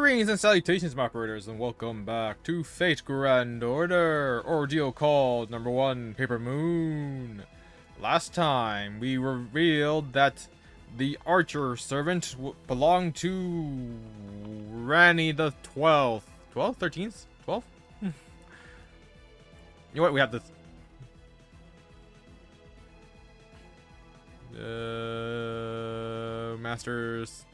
Greetings and salutations, my operators, and welcome back to Fate Grand Order, Ordeal Called number 1, Paper Moon. Last time, we revealed that the Archer servant belonged to Rani the 12th. 12th? 13th? 12th? You know what? We have this. Masters.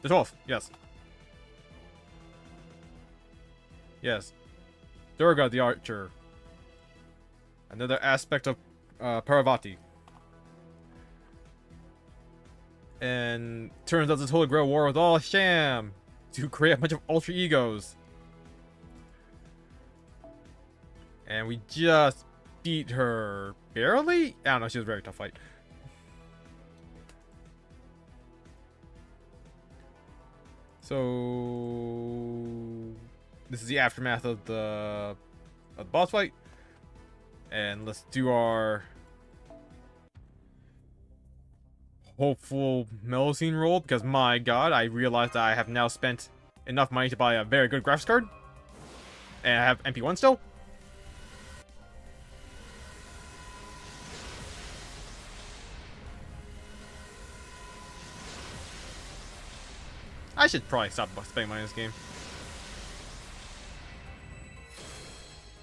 The 12th, yes. Yes. Durga the Archer. Another aspect of Parvati. And turns out this Holy Grail war was all a sham to create a bunch of ultra egos. And we just beat her barely? I don't know, she was a very tough fight. So this is the aftermath of the boss fight, and let's do our hopeful Melusine roll, because my god, I realized that I have now spent enough money to buy a very good graphics card, and I have MP1 still. I should probably stop spending money on this game.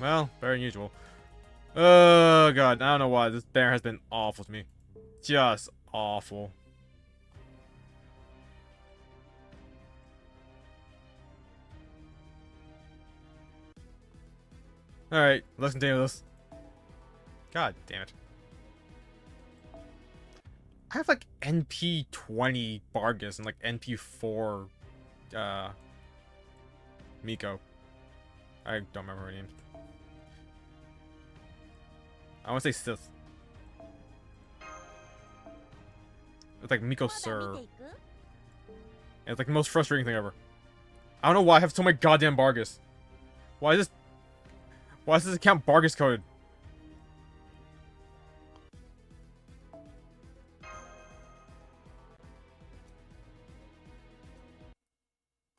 Well, better than usual. Oh god, I don't know why this bear has been awful to me. Just awful. Alright, let's continue this. God damn it. I have like NP 20 Bargus and like NP 4 Miko. I don't remember her name. I want to say Sith. It's like Miko Sir. And it's like the most frustrating thing ever. I don't know why I have so many goddamn Bargus. Why is this account Bargus coded?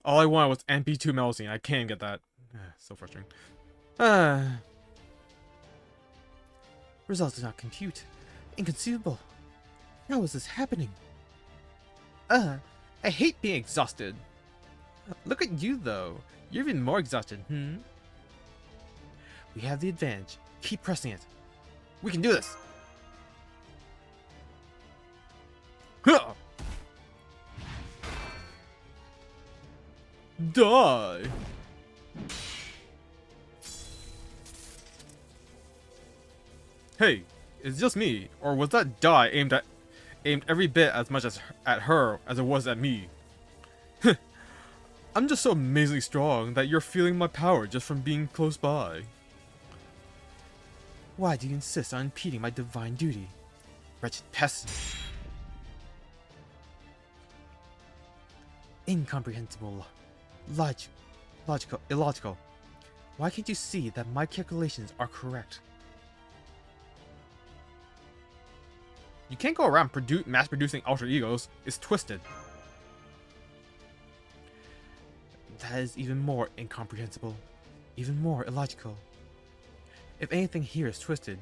All I wanted was NP2 Melusine. I can't get that. So frustrating. Results do not compute. Inconceivable. How is this happening? I hate being exhausted. Look at you, though. You're even more exhausted, We have the advantage. Keep pressing it. We can do this. Huh. Die. Hey, it's just me, or was that die aimed every bit as much at her as it was at me? I'm just so amazingly strong that you're feeling my power just from being close by. Why do you insist on impeding my divine duty? Wretched pest. Incomprehensible. Illogical. Why can't you see that my calculations are correct? You can't go around mass-producing alter egos. It's twisted. That is even more incomprehensible. Even more illogical. If anything here is twisted,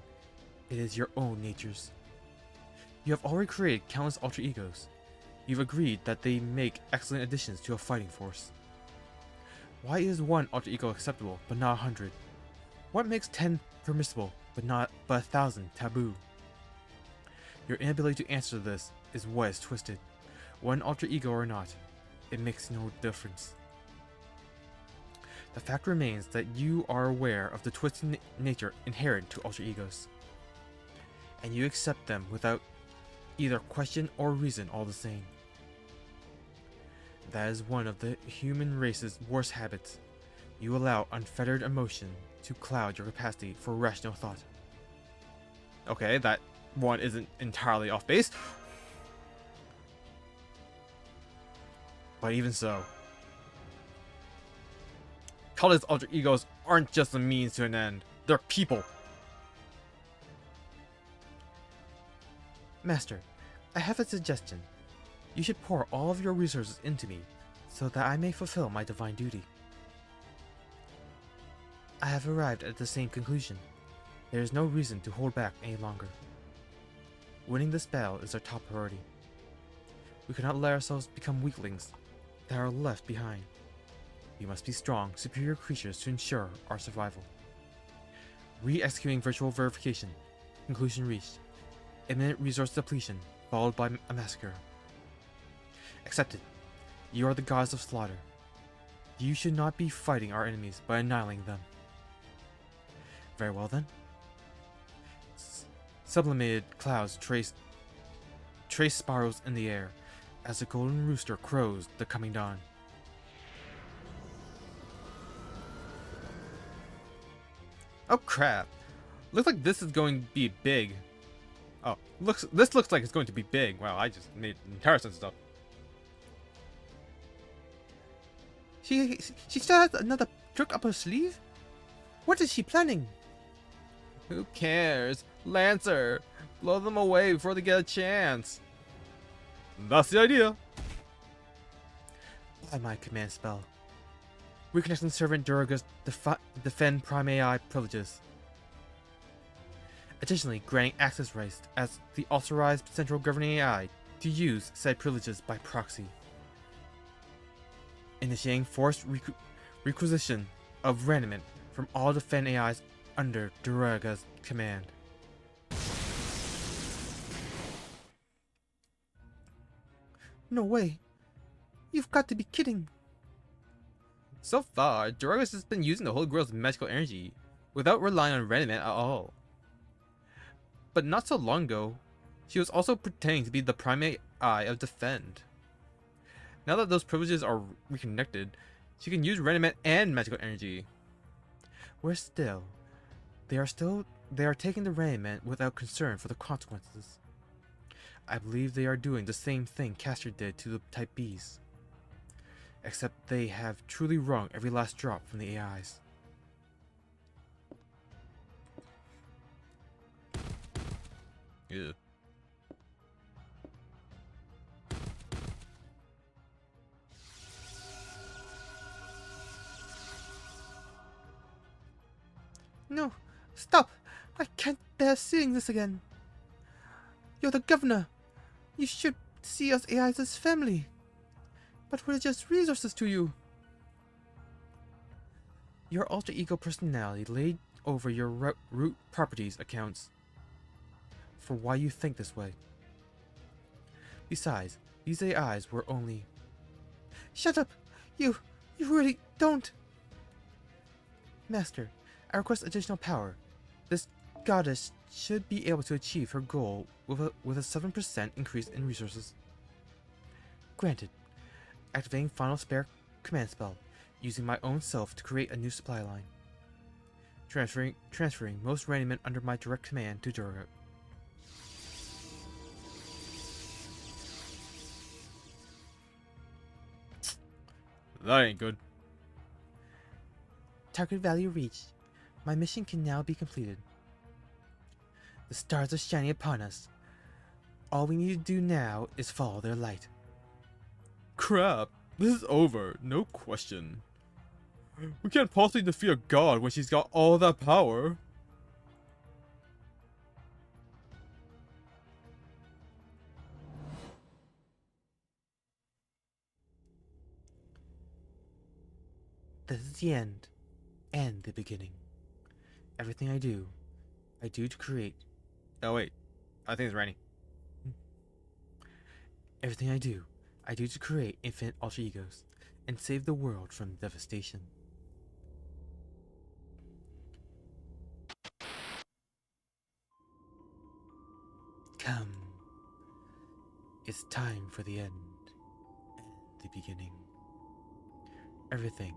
it is your own natures. You have already created countless alter egos. You've agreed that they make excellent additions to a fighting force. Why is one alter ego acceptable, but not 100? What makes 10 permissible, but 1,000 taboo? Your inability to answer this is what is twisted. One alter ego or not, it makes no difference. The fact remains that you are aware of the twisted nature inherent to alter egos, and you accept them without either question or reason all the same. That is one of the human race's worst habits. You allow unfettered emotion to cloud your capacity for rational thought. Okay, that one isn't entirely off base. But even so, Kala's alter egos aren't just a means to an end. They're people. Master, I have a suggestion. You should pour all of your resources into me, so that I may fulfill my divine duty. I have arrived at the same conclusion. There is no reason to hold back any longer. Winning this battle is our top priority. We cannot let ourselves become weaklings that are left behind. We must be strong, superior creatures to ensure our survival. Re-executing virtual verification. Conclusion reached. Imminent resource depletion, followed by a massacre. Accepted. You are the gods of slaughter. You should not be fighting our enemies, but annihilating them. Very well then. Sublimated clouds trace spirals in the air as the golden rooster crows the coming dawn. Oh crap! Looks like this is going to be big. Oh, this looks like it's going to be big. Wow, I just made entire sense of stuff. She still has another trick up her sleeve? What is she planning? Who cares? Lancer! Blow them away before they get a chance. That's the idea. By my command spell. Reconnecting Servant Duraga's defend Prime AI privileges. Additionally, granting access rights as the authorized central governing AI to use said privileges by proxy. Initiating forced requisition of randomment from all defend AIs under Duraga's command. No way. You've got to be kidding. So far, Duraga's has been using the Holy Grail's magical energy without relying on randomment at all. But not so long ago, she was also pretending to be the primate eye of Defend. Now that those privileges are reconnected, she can use randomment and magical energy. Whereas still, they are taking the randomment without concern for the consequences. I believe they are doing the same thing Caster did to the Type Bs. Except they have truly wrung every last drop from the AIs. Yeah. No, stop! I can't bear seeing this again. You're the governor. You should see us AIs as family. But we're just resources to you. Your alter ego personality laid over your root properties accounts for why you think this way. Besides, these AIs were only... Shut up! You really don't! Master, I request additional power. This goddess should be able to achieve her goal with a 7% increase in resources. Granted. Activating final spare command spell, using my own self to create a new supply line. Transferring most randomment under my direct command to Durga. That ain't good. Target value reached. My mission can now be completed. The stars are shining upon us. All we need to do now is follow their light. Crap, this is over, no question. We can't possibly defeat a god when she's got all that power. This is the end, and the beginning. Everything I do to create... Oh wait, I think it's raining. Everything I do to create infinite alter egos and save the world from devastation. Come. It's time for the end and the beginning. Everything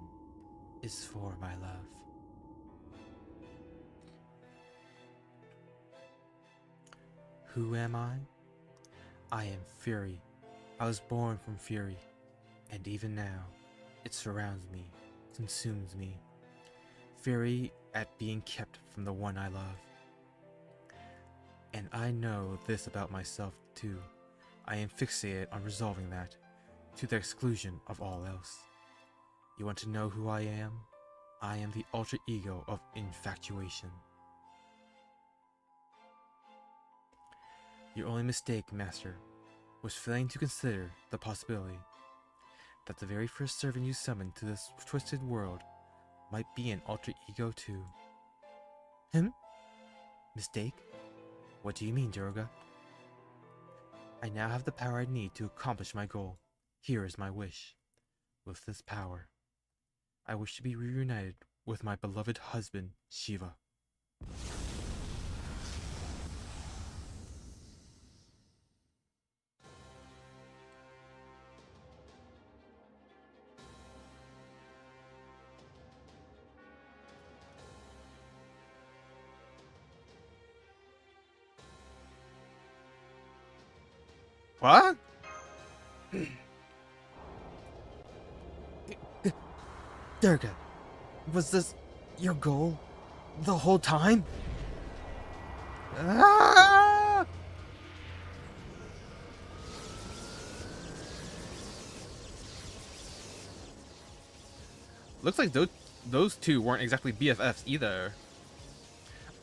is for my love. Who am I? I am Fury. I was born from Fury, and even now, it surrounds me, consumes me. Fury at being kept from the one I love. And I know this about myself too. I am fixated on resolving that, to the exclusion of all else. You want to know who I am? I am the alter ego of infatuation. Your only mistake, Master, was failing to consider the possibility that the very first servant you summoned to this twisted world might be an alter ego too. Mistake? What do you mean, Durga? I now have the power I need to accomplish my goal. Here is my wish. With this power, I wish to be reunited with my beloved husband, Shiva. What? Durga, was this your goal the whole time? Ah! Looks like those two weren't exactly BFFs either.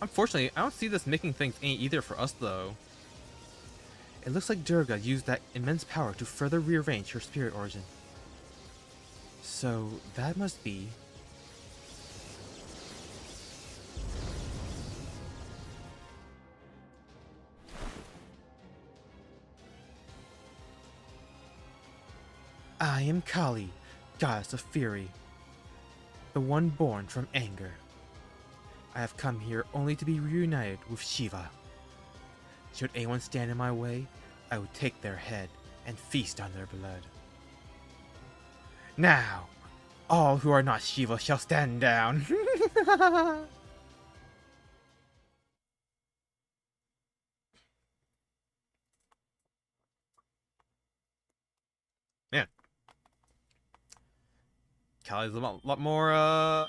Unfortunately, I don't see this making things any easier for us though. It looks like Durga used that immense power to further rearrange her spirit origin. So that must be... I am Kali, goddess of fury, the one born from anger. I have come here only to be reunited with Shiva. Should anyone stand in my way, I would take their head and feast on their blood. Now, all who are not Shiva shall stand down. Man. Kali's a lot more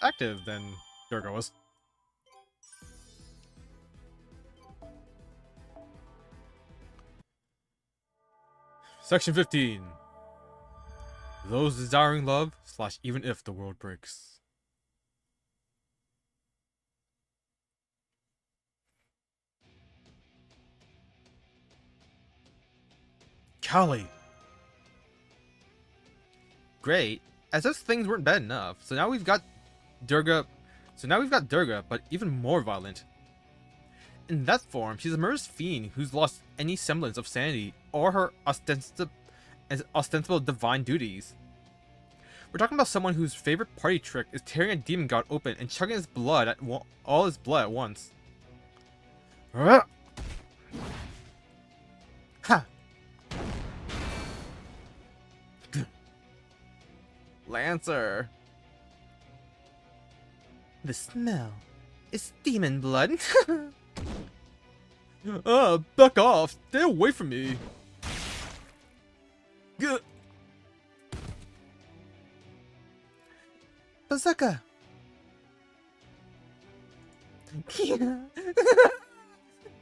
active than Durga was. Section 15. Those desiring love / even if the world breaks. Kali! Great. As if things weren't bad enough. So now we've got Durga, but even more violent. In that form, she's a murderous fiend who's lost any semblance of sanity or her ostensible divine duties. We're talking about someone whose favorite party trick is tearing a demon god open and chugging his blood all his blood at once. Ha! Lancer. The smell is demon blood. Back off! Stay away from me! Bazooka!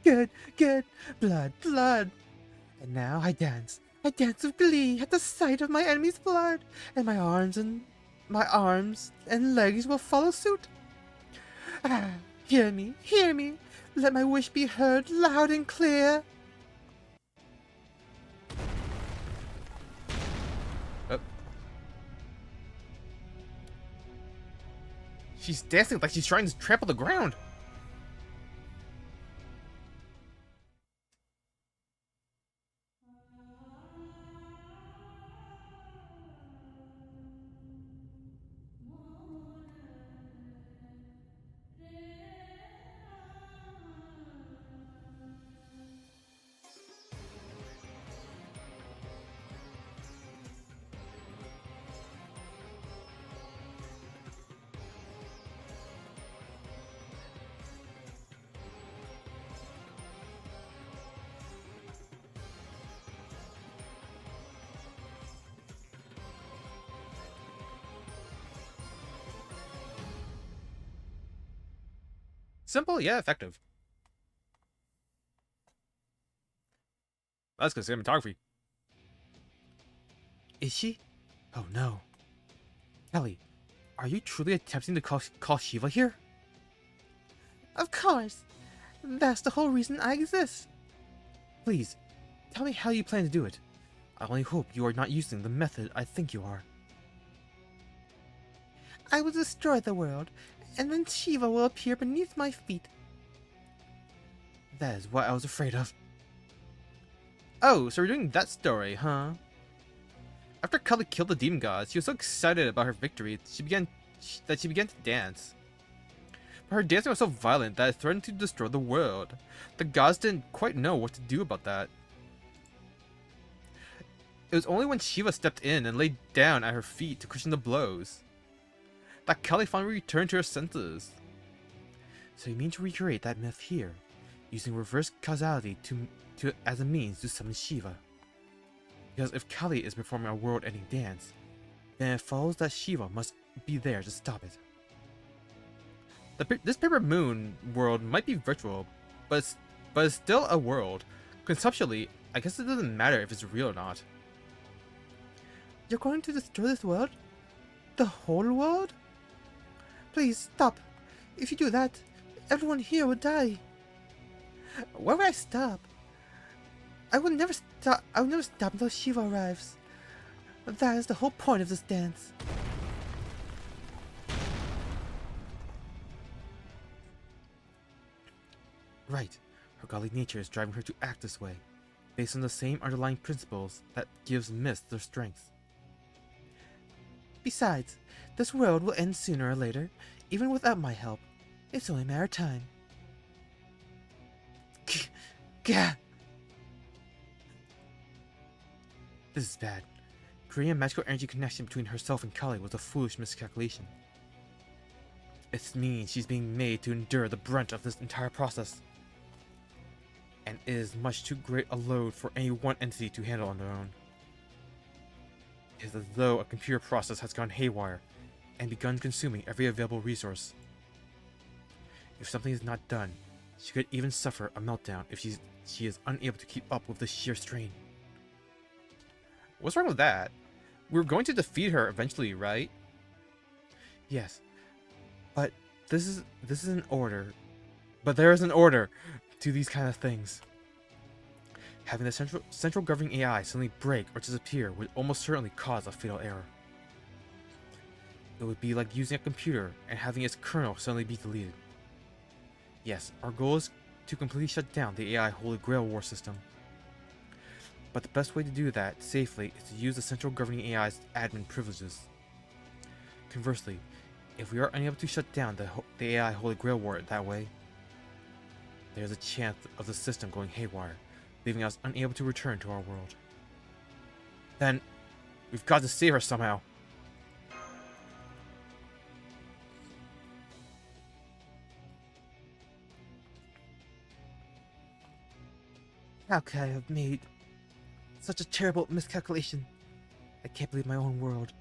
Good, good. Blood, blood. And now I dance. I dance with glee at the sight of my enemy's blood, and my arms and legs will follow suit. Ah, hear me, hear me. Let my wish be heard loud and clear. She's dancing like she's trying to trample the ground. Simple, yeah, effective. That's good cinematography. Is she? Oh no. Kelly, are you truly attempting to call Shiva here? Of course. That's the whole reason I exist. Please, tell me how you plan to do it. I only hope you are not using the method I think you are. I will destroy the world, and then Shiva will appear beneath my feet. That is what I was afraid of. Oh, so we're doing that story, huh? After Kali killed the demon gods, she was so excited about her victory that she began to dance. But her dancing was so violent that it threatened to destroy the world. The gods didn't quite know what to do about that. It was only when Shiva stepped in and laid down at her feet to cushion the blows that Kali finally returned to her senses. So you mean to recreate that myth here, using reverse causality as a means to summon Shiva? Because if Kali is performing a world-ending dance, then it follows that Shiva must be there to stop it. This Paper Moon world might be virtual, but it's still a world. Conceptually, I guess it doesn't matter if it's real or not. You're going to destroy this world? The whole world? Please stop. If you do that, everyone here will die. Why would I stop? I will never stop until Shiva arrives. That is the whole point of this dance. Right. Her godly nature is driving her to act this way, based on the same underlying principles that gives myths their strength. Besides, this world will end sooner or later, even without my help. It's only a matter of time. Gah! This is bad. Creating a magical energy connection between herself and Kali was a foolish miscalculation. It means she's being made to endure the brunt of this entire process. And it is much too great a load for any one entity to handle on their own. It is as though a computer process has gone haywire and begun consuming every available resource. If something is not done, she could even suffer a meltdown if she is unable to keep up with the sheer strain. What's wrong with that? We're going to defeat her eventually, right? Yes, but this is an order. But there is an order to these kind of things. Having the central governing AI suddenly break or disappear would almost certainly cause a fatal error. It would be like using a computer and having its kernel suddenly be deleted. Yes, our goal is to completely shut down the AI Holy Grail War system. But the best way to do that safely is to use the central governing AI's admin privileges. Conversely, if we are unable to shut down the AI Holy Grail War that way, there is a chance of the system going haywire, leaving us unable to return to our world. Then, we've got to save her somehow. How could I have made such a terrible miscalculation? I can't believe my own world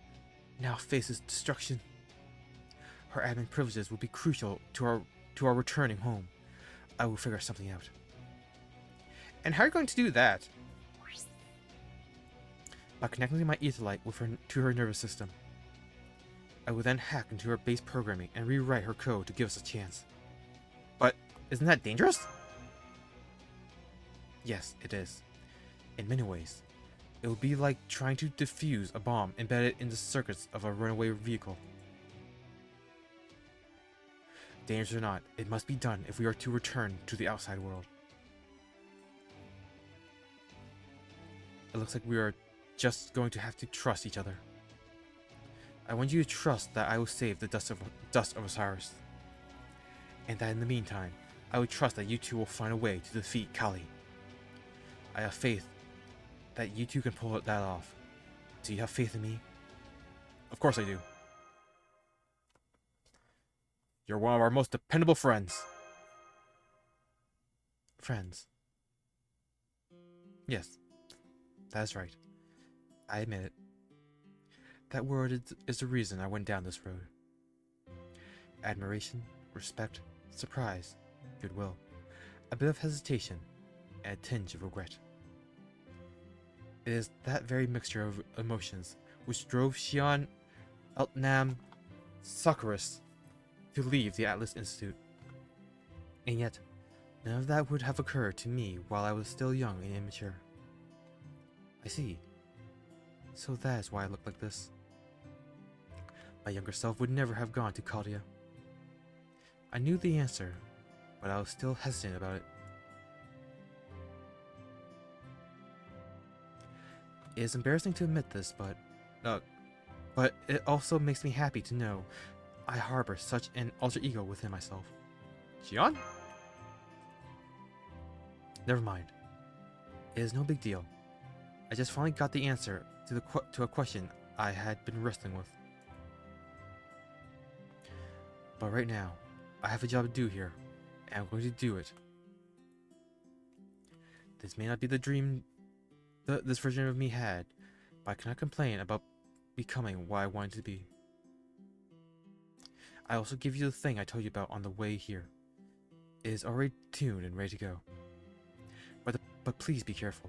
now faces destruction. Her admin privileges will be crucial to our returning home. I will figure something out. And how are you going to do that? By connecting my etherlight to her nervous system. I will then hack into her base programming and rewrite her code to give us a chance. But isn't that dangerous? Yes, it is. In many ways, it would be like trying to defuse a bomb embedded in the circuits of a runaway vehicle. Dangerous or not, it must be done if we are to return to the outside world. It looks like we are just going to have to trust each other. I want you to trust that I will save the dust of Osiris. And that in the meantime, I would trust that you two will find a way to defeat Kali. I have faith that you two can pull that off. Do you have faith in me? Of course I do. You're one of our most dependable friends. Friends? Yes, that is right. I admit it. That word is the reason I went down this road. Admiration, respect, surprise, goodwill, a bit of hesitation, and a tinge of regret. It is that very mixture of emotions which drove Xian Eltnam Sakharus to leave the Atlas Institute. And yet, none of that would have occurred to me while I was still young and immature. I see. So that is why I look like this. My younger self would never have gone to Caldia. I knew the answer, but I was still hesitant about it. It is embarrassing to admit this, but it also makes me happy to know I harbor such an alter ego within myself. Xian? Never mind. It is no big deal. I just finally got the answer to a question I had been wrestling with. But right now, I have a job to do here, and I'm going to do it. This may not be the dream this version of me had, but I cannot complain about becoming what I wanted to be. I also give you the thing I told you about on the way here. It is already tuned and ready to go. But please be careful.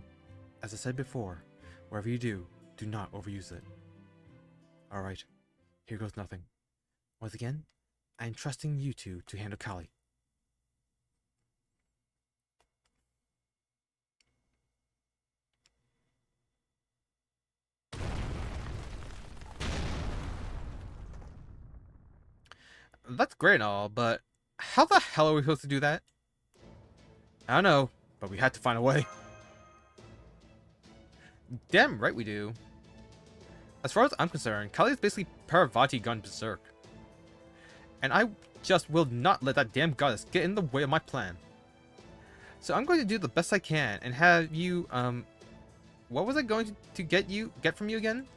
As I said before, whatever you do not overuse it. Alright, here goes nothing. Once again, I am trusting you two to handle Kali. That's great and all, but how the hell are we supposed to do that? I don't know, but we had to find a way. Damn right we do. As far as I'm concerned, Kali is basically Parvati gone berserk. And I just will not let that damn goddess get in the way of my plan. So I'm going to do the best I can and have you, what was I going to get from you again?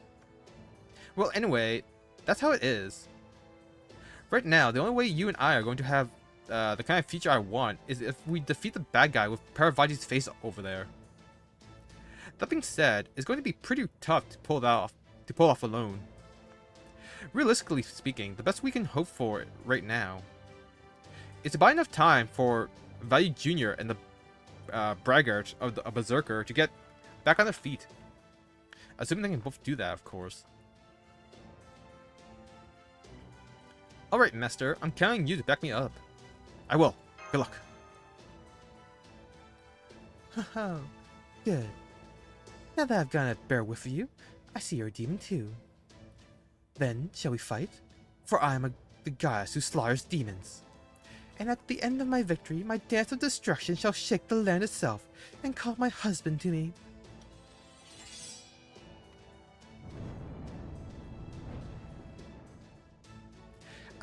Well, anyway, that's how it is. Right now, the only way you and I are going to have the kind of future I want is if we defeat the bad guy with Parvati's face over there. That being said, it's going to be pretty tough to pull off alone. Realistically speaking, the best we can hope for right now is to buy enough time for Value Jr. and the braggart of the Berserker to get back on their feet. Assuming they can both do that, of course. Alright, Master, I'm counting you to back me up. I will. Good luck. Haha, good. Now that I've gotten a bare whiff of you, I see you're a demon too. Then, shall we fight? For I am the goddess who slaughters demons. And at the end of my victory, my dance of destruction shall shake the land itself, and call my husband to me.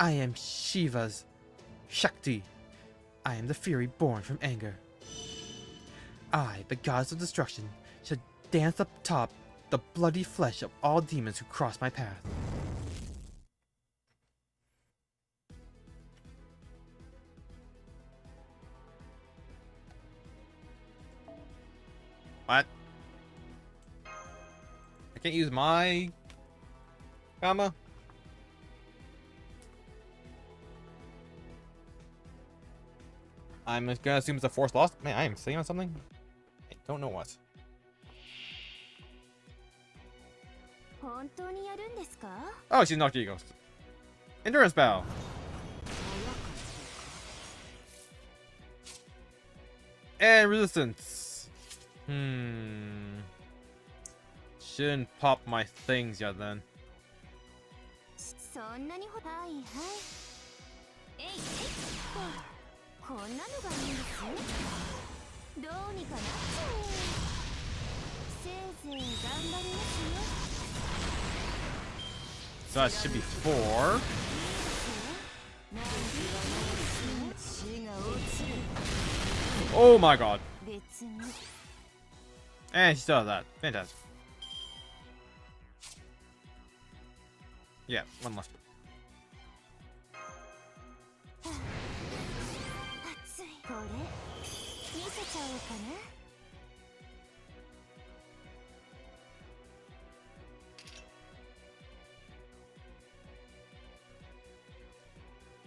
I am Shiva's Shakti. I am the fury born from anger. I, the goddess of destruction, shall dance atop the bloody flesh of all demons who cross my path. What? I can't use my gamma? I'm gonna assume it's a force lost. Man, I am saying on something. I don't know what. Oh, she's knocked Ghost. Endurance bow. And resistance. Shouldn't pop my things yet then. So that should be 4. Oh my god. And she still has that. Fantastic. Yeah, one left.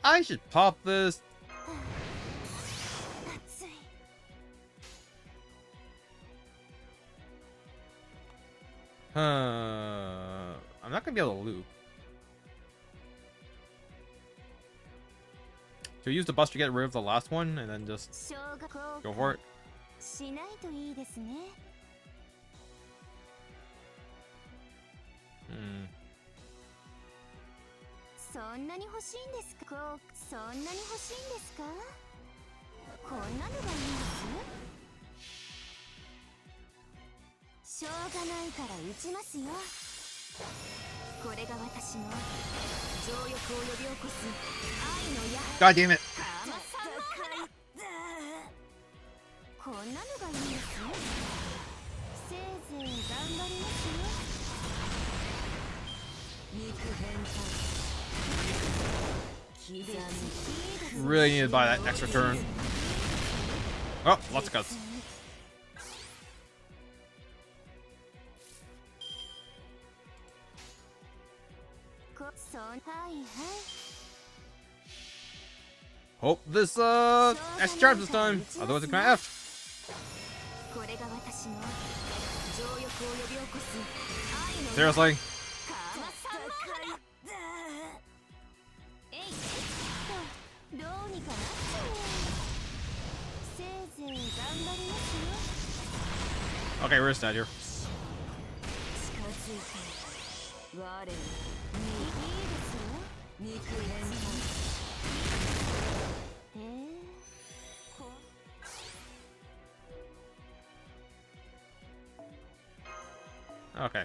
I should pop this. I'm not gonna be able to loop. So use the bus to get rid of the last one, and then just go for it. Hmm. そんなに欲しいんですか？そんなに欲しいんですか？こんなのがいいんです。しょうがないから打ちますよ。これが私の情欲を呼び起こす愛の矢。 God damn it! こんなのがいいんです。せいぜい頑張りますよ。 Really need to buy that extra turn. Oh, lots of cuts. Hope this extra charge this time. Otherwise, it can F. Seriously? Okay, we're dead here. Okay.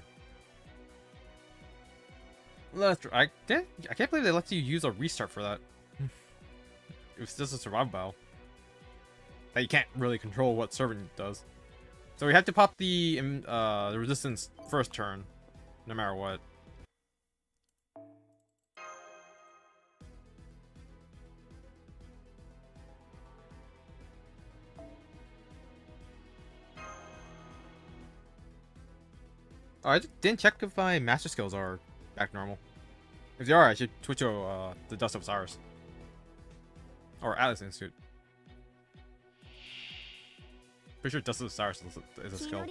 I can't believe they let you use a restart for that. It was just a survival battle that you can't really control what servant does. So we have to pop the resistance first turn, no matter what. Oh, I didn't check if my master skills are back normal. If they are, I should switch to the Dust of Osiris. Or Atlas Institute. Pretty sure Dust of Osiris is a skill.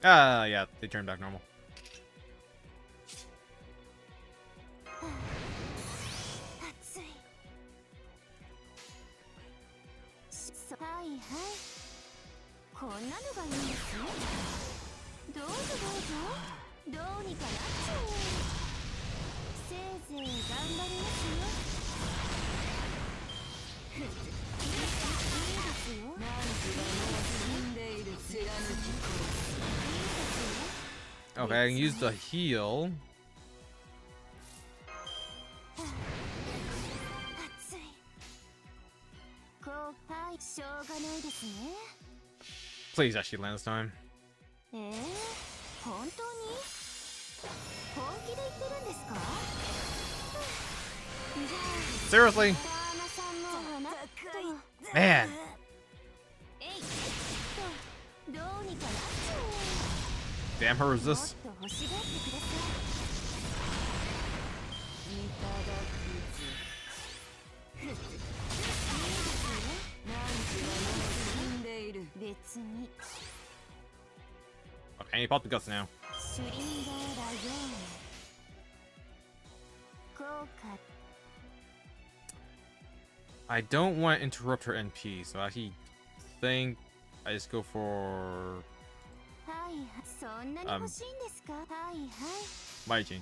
Yeah, they turned back normal. Okay, I can use the heal. Please actually land this time. Seriously? Man. Damn her resist. Okay, you pop the guts now. I don't want to interrupt her NP, so I actually think I just go for Maijin.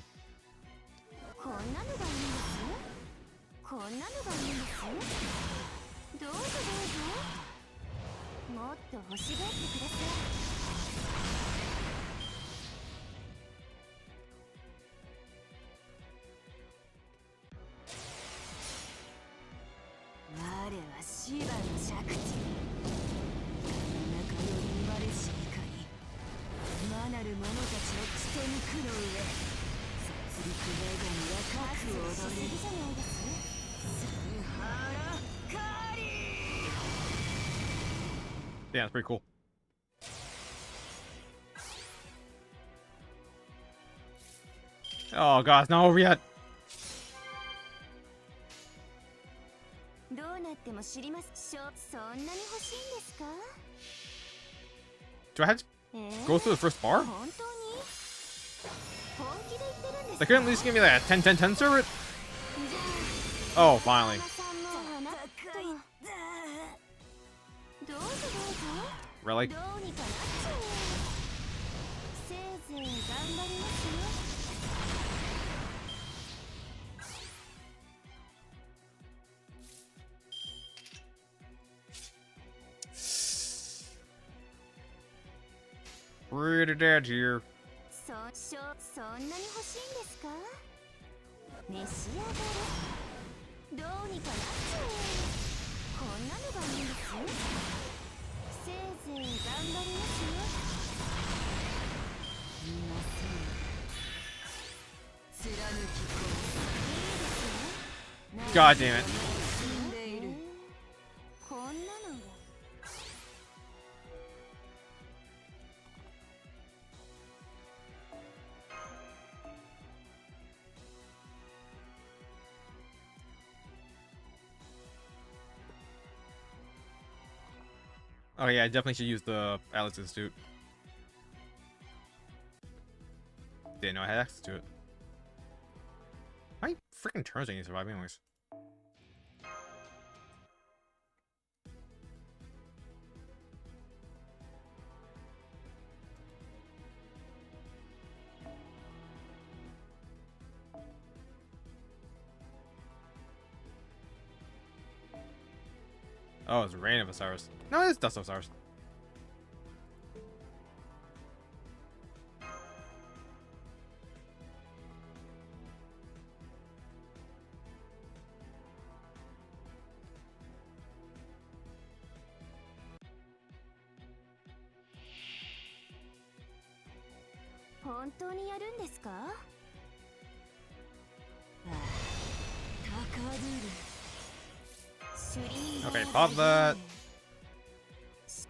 Yeah, it's pretty cool. Oh god, it's not over yet. 知りますそんなに欲しいんですか Do I have to go through the first bar? 本当に本気で言ってるんです They か couldn't at least give me like a 10-10-10 server? じゃ Oh, あ finally. ママさんも花とどうぞどうぞ Really? どうにかなっちゃうせいぜい頑張りますよ Pretty dead here. そんなに欲しいんですか召し上がれどうにかなっちゃうこんなのがいいんですよせいぜい頑張りますよいません貫き込むいいですよ God damn it. 死んでいるこんなのが Oh yeah, I definitely should use the Atlas Institute. Didn't know I had access to it. How many freaking turns do I need to survive anyways? Oh, it's Rain of Osiris. No, it's Dust of Osiris.本当にやるんですか Okay, pop that.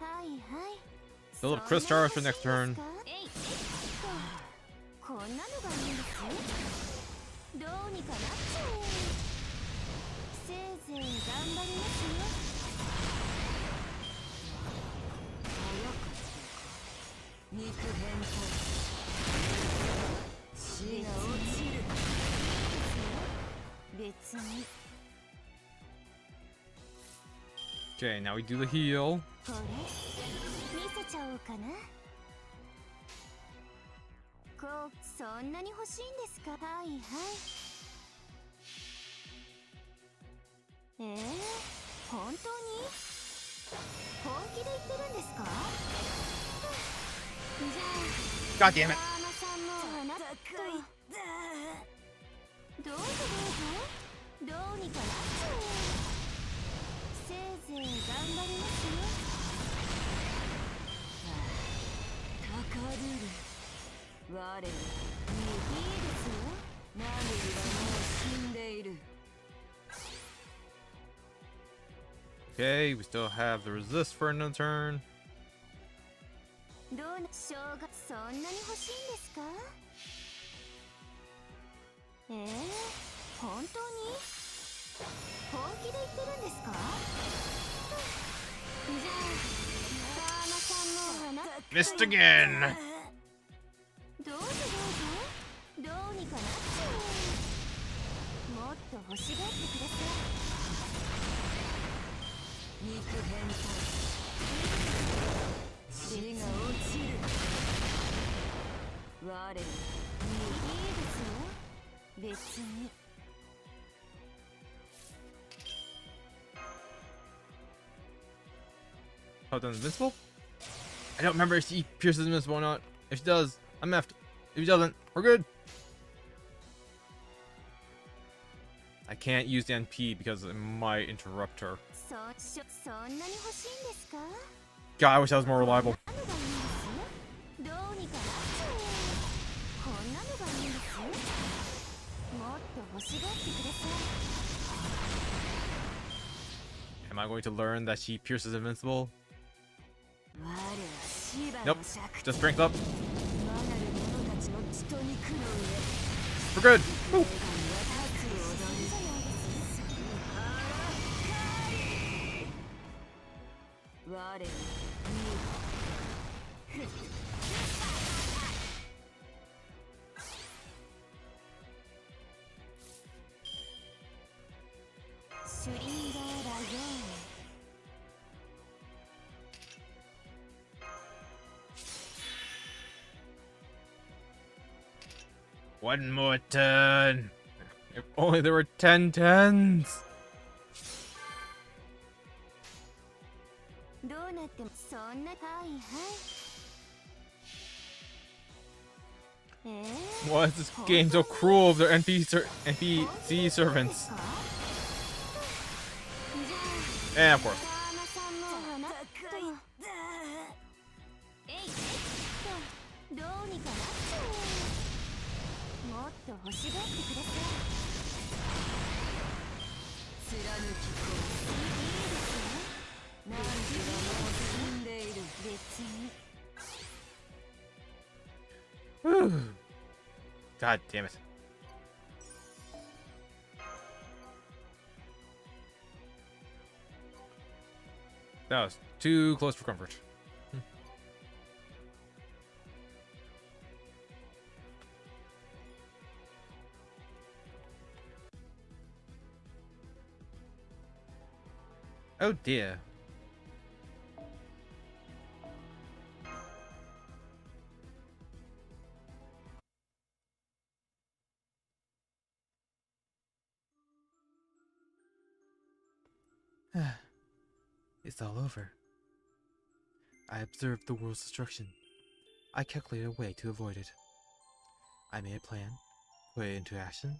はいはい Build up Chris Stars for next turn. こんなのがいいんですよどうにかなっちゃうせいぜい頑張りますよ肉変態血が落ちる別に Okay, now we do the heal. これ見せちゃおうかなこうそんなに欲しいんですかはいはい本当に本気で言ってるんですかじゃあ God damn it. ママさんも花とどうぞどうぞどうにかなっちゃうせいぜい頑張りますよ高ルール我らいいですよナミはもう死んでいる Okay, we still have the resist for another turn. どうな生姜そんなに欲しいんですか本当に本気で言ってるんですかじゃあママさんも花 Missed again. どうぞどうぞどうにかなっちゃうもっと欲しがってください肉変態血が落ちる我いいですよ別に Oh, done invincible? I don't remember if she pierces invincible or not. If she does, I'm effed. If she doesn't, we're good. I can't use the NP because it might interrupt her. そんなに欲しいんですか God, I wish I was more reliable. どうにかなっちゃうこんなのがいいんですよもっと欲しがってください Am I going to learn that she pierces invincible? Nope. Just strength up. We're good. Woo. シュリンガーラヨー One more turn. If only there were 10 tens. どうなってもそんなはいはい Why is this game so cruel of their NPC servants? And of course. どうにかなっちゃうもっと欲しがってください貫き込むいいですよなんてもう死んでいる別に God damn it. That was too close for comfort. Oh dear. It's all over. I observed the world's destruction. I calculated a way to avoid it. I made a plan, put it into action,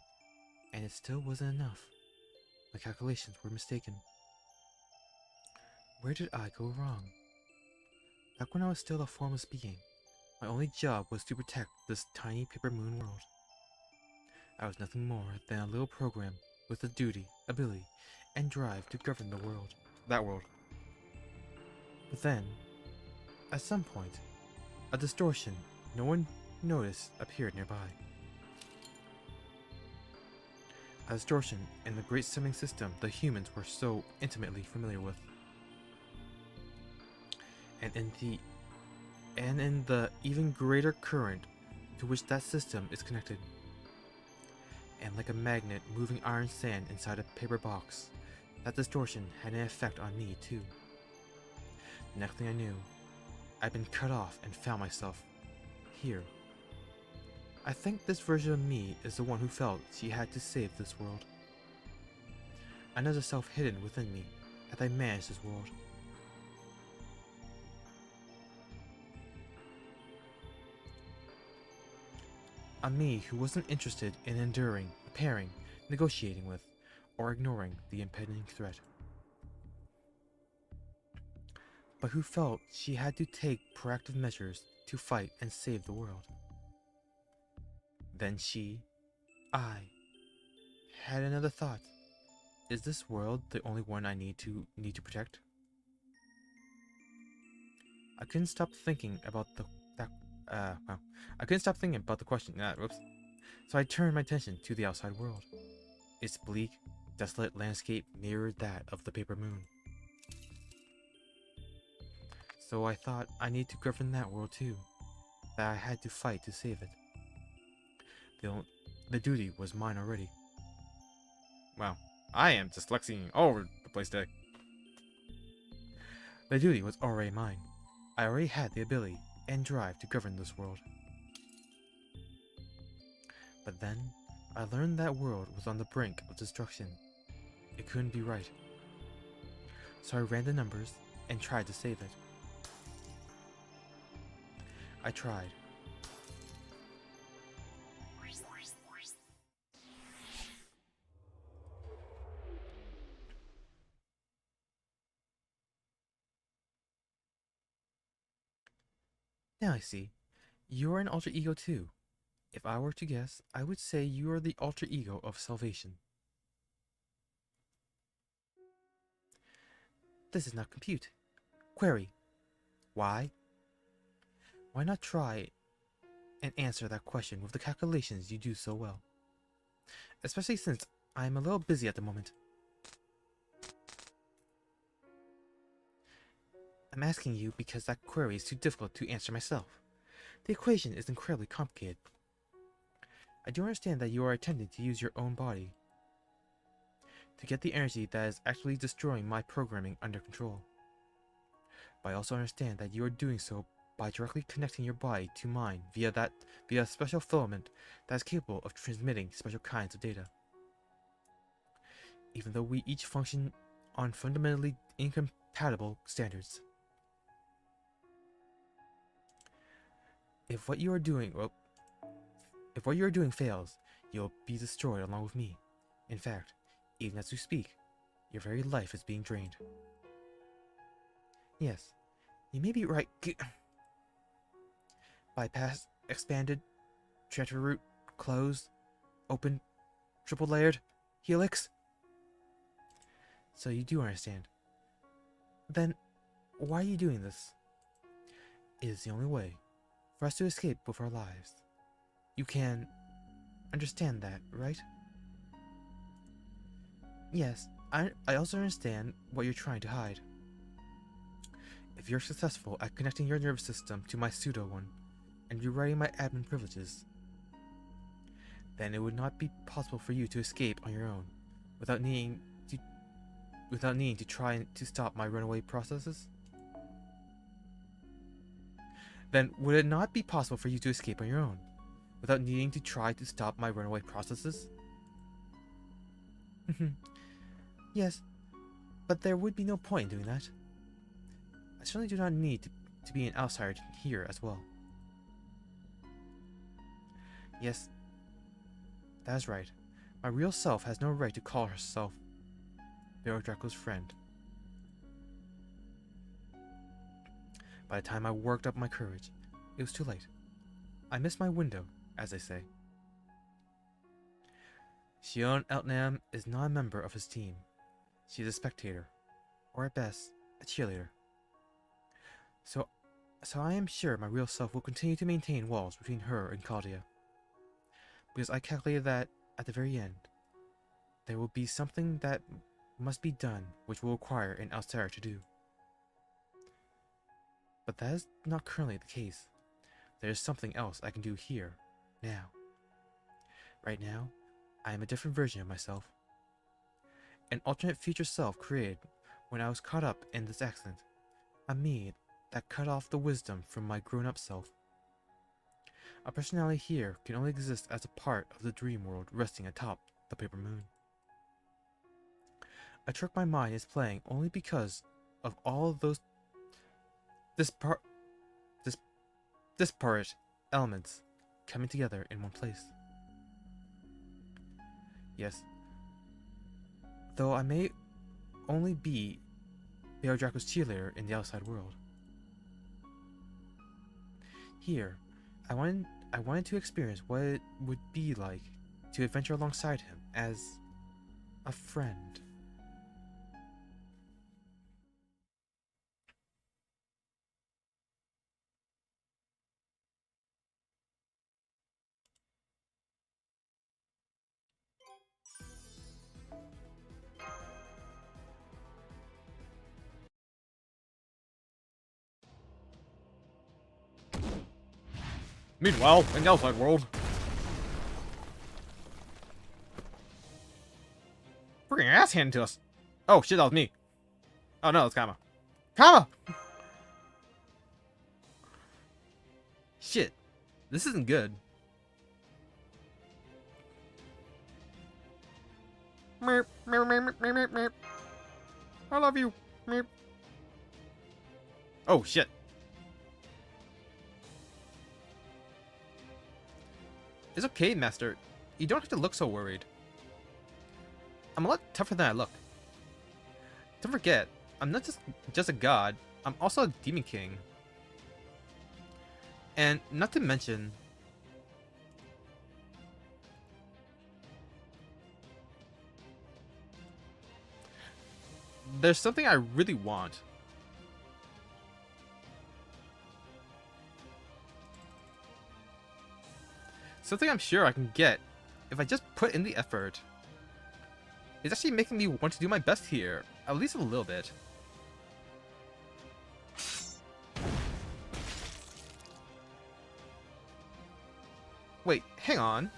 and it still wasn't enough. My calculations were mistaken. Where did I go wrong? Back when I was still a formless being, my only job was to protect this tiny paper moon world. I was nothing more than a little program with a duty, ability, and drive to govern the world. That world. But then, at some point, a distortion no one noticed appeared nearby. A distortion in the great summoning system the humans were so intimately familiar with. And in the even greater current to which that system is connected. And like a magnet moving iron sand inside a paper box, that distortion had an effect on me too. The next thing I knew, I'd been cut off and found myself here. I think this version of me is the one who felt she had to save this world. Another self hidden within me as I managed this world. A me who wasn't interested in enduring, repairing, negotiating with, or ignoring the impending threat. But who felt she had to take proactive measures to fight and save the world. Then I, had another thought. Is this world the only one I need to protect? I couldn't stop thinking about the question. Whoops. So I turned my attention to the outside world. Its bleak, desolate landscape mirrored that of the paper moon. So I thought I need to govern that world too. That I had to fight to save it. The duty was mine already. Wow. I am dyslexic all over the place today. The duty was already mine. I already had the ability and drive to govern this world. But then, I learned that world was on the brink of destruction. It couldn't be right. So I ran the numbers and tried to save it. I tried. Now I see. You're an alter ego too. If I were to guess, I would say you are the alter ego of salvation. This does not compute. Query. Why? Why not try and answer that question with the calculations you do so well? Especially since I'm a little busy at the moment. I'm asking you because that query is too difficult to answer myself. The equation is incredibly complicated. I do understand that you are attempting to use your own body to get the energy that is actually destroying my programming under control. But I also understand that you are doing so by directly connecting your body to mine via a special filament that is capable of transmitting special kinds of data. Even though we each function on fundamentally incompatible standards. If what you are doing fails, you'll be destroyed along with me. In fact, even as we speak, your very life is being drained. Yes, you may be right. Bypass, expanded, transfer route, closed, open, triple layered, helix. So you do understand. Then, why are you doing this? It is the only way for us to escape with our lives. You can understand that, right? Yes, I also understand what you're trying to hide. If you're successful at connecting your nervous system to my pseudo one, and rewriting my admin privileges, then it would not be possible for you to escape on your own, without needing to try to stop my runaway processes? Then would it not be possible for you to escape on your own, without needing to try to stop my runaway processes? Yes, but there would be no point in doing that. I certainly do not need to be an outsider here as well. Yes, that is right. My real self has no right to call herself Baron Draco's friend. By the time I worked up my courage, it was too late. I missed my window, as they say. Shion Eltnam is not a member of his team. She is a spectator, or at best, a cheerleader. So I am sure my real self will continue to maintain walls between her and Claudia. Because I calculated that, at the very end, there will be something that must be done which will require an outsider to do. But that is not currently the case. There is something else I can do here, now. Right now, I am a different version of myself. An alternate future self created when I was caught up in this accident. A me that cut off the wisdom from my grown-up self. A personality here can only exist as a part of the dream world resting atop the paper moon. A trick my mind is playing only because of all of those disparate elements coming together in one place. Yes, though I may only be Baron Draco's cheerleader in the outside world. Here, I wanted to experience what it would be like to adventure alongside him as a friend. Meanwhile, in the outside world. Freaking ass handed to us. Oh shit, that was me. Oh no, it's Kama. Kama! Shit. This isn't good. Meep, meep, meep, meep, meep, meep. I love you. Meep. Oh shit. It's okay, Master. You don't have to look so worried. I'm a lot tougher than I look. Don't forget, I'm not just a god, I'm also a demon king. And not to mention, there's something I really want. Something I'm sure I can get if I just put in the effort. It's actually making me want to do my best here, at least a little bit. Wait, hang on.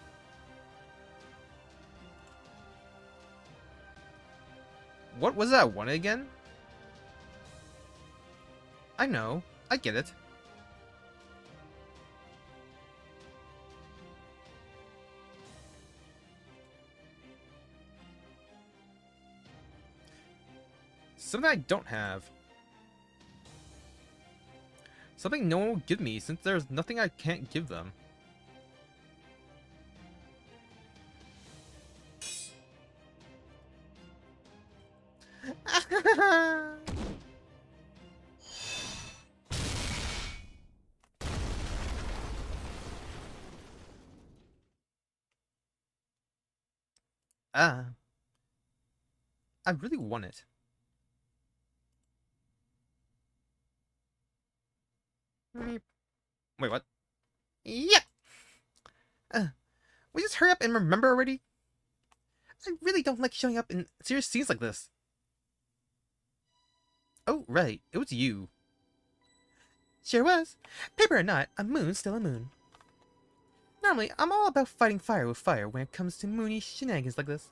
What was that one again? I know. I get it. Something I don't have. Something no one will give me, since there's nothing I can't give them. I really want it. Wait, what? Yeah! Will you just hurry up and remember already? I really don't like showing up in serious scenes like this. Oh, right. It was you. Sure was. Paper or not, a moon's still a moon. Normally, I'm all about fighting fire with fire when it comes to moony shenanigans like this.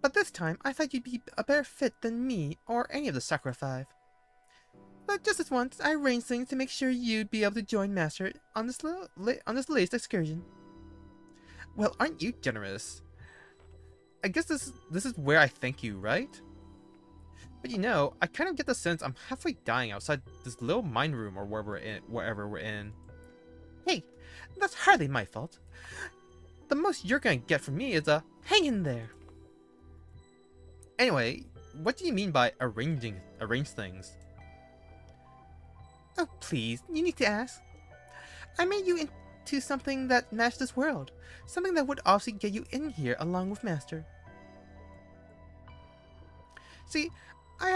But this time, I thought you'd be a better fit than me or any of the Sakura 5. But just this once, I arranged things to make sure you'd be able to join Master on this latest excursion. Well, aren't you generous? I guess this is where I thank you, right? But you know, I kind of get the sense I'm halfway dying outside this little mine room or wherever we're in. Hey, that's hardly my fault. The most you're gonna get from me is a hang in there. Anyway, what do you mean by arrange things? Oh, please, you need to ask. I made you into something that matched this world. Something that would obviously get you in here along with Master. See, I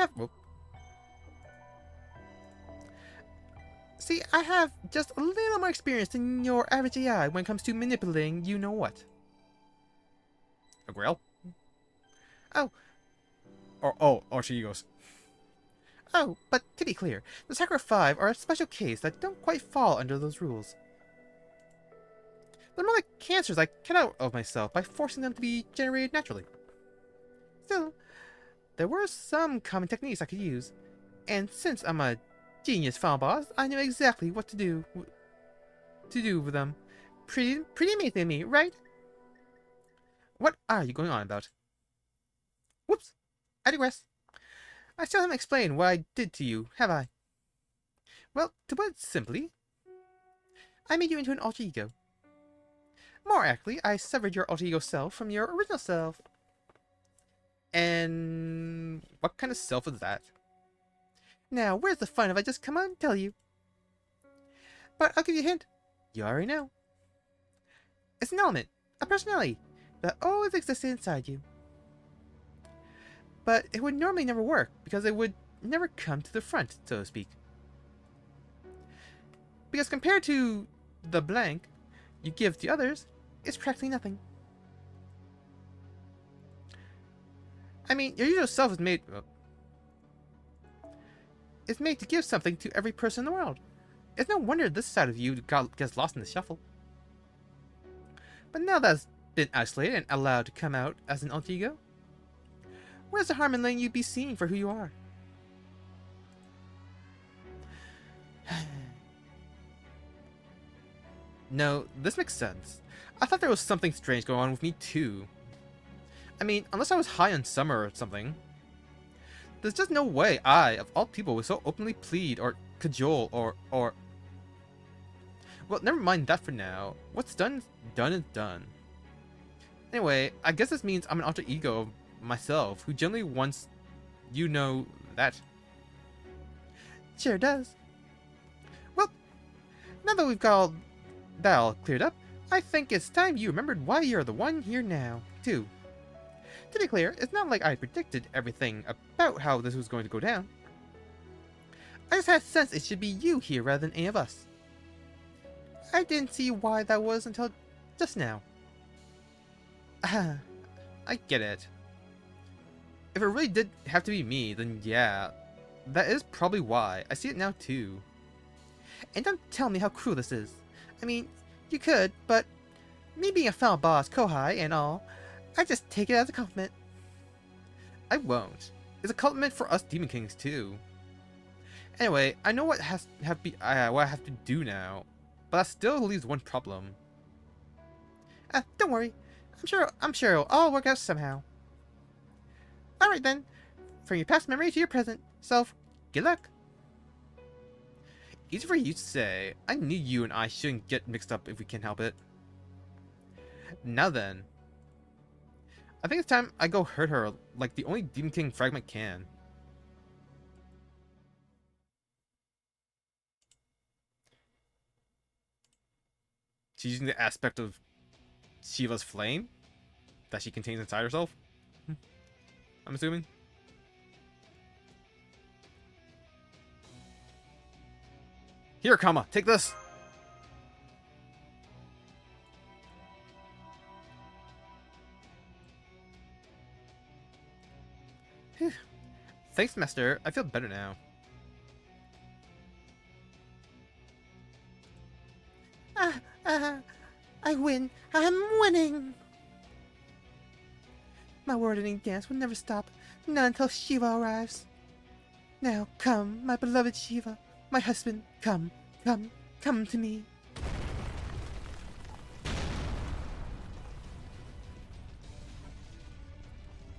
have just a little more experience than your average AI when it comes to manipulating you-know-what. A grill? Oh. Or she goes. Oh, but to be clear, the Sakura 5 are a special case that don't quite fall under those rules. They're more like cancers I cut out of myself by forcing them to be generated naturally. Still, there were some common techniques I could use, and since I'm a genius final boss, I knew exactly what to do with them. Pretty amazing to me, right? What are you going on about? Whoops, I digress. I still haven't explained what I did to you, have I? Well, to put it simply, I made you into an alter ego. More accurately, I severed your alter ego self from your original self. And what kind of self is that? Now, where's the fun if I just come out and tell you? But I'll give you a hint. You already know. It's an element, a personality, that always existed inside you. But it would normally never work, because it would never come to the front, so to speak. Because compared to the blank you give to others, it's practically nothing. I mean, your usual self is made... It's made to give something to every person in the world. It's no wonder this side of you gets lost in the shuffle. But now that's been isolated and allowed to come out as an alter ego, where's the harm in letting you be seen for who you are? No, this makes sense. I thought there was something strange going on with me too. I mean, unless I was high on summer or something. There's just no way I, of all people, would so openly plead or cajole or... Well, never mind that for now. What's done is done. Anyway, I guess this means I'm an alter ego of myself, who generally wants you know that. Sure does. Well, now that we've got that all cleared up, I think it's time you remembered why you're the one here now, too. To be clear, it's not like I predicted everything about how this was going to go down. I just had a sense it should be you here rather than any of us. I didn't see why that was until just now. I get it. If it really did have to be me, then yeah, that is probably why. I see it now too. And don't tell me how cruel this is. I mean, you could, but me being a final boss, Kohai, and all, I just take it as a compliment. I won't. It's a compliment for us Demon Kings too. Anyway, I know what I have to do now, but that still leaves one problem. Don't worry. I'm sure it'll all work out somehow. Alright then. From your past memory to your present self, good luck. Easy for you to say. I knew you and I shouldn't get mixed up if we can help it. Now then. I think it's time I go hurt her like the only Demon King fragment can. She's using the aspect of Shiva's flame that she contains inside herself. I'm assuming. Here, Kama, take this. Thanks, Master. I feel better now. I win. I'm winning. My world-ending dance will never stop, not until Shiva arrives. Now come, my beloved Shiva, my husband, come to me.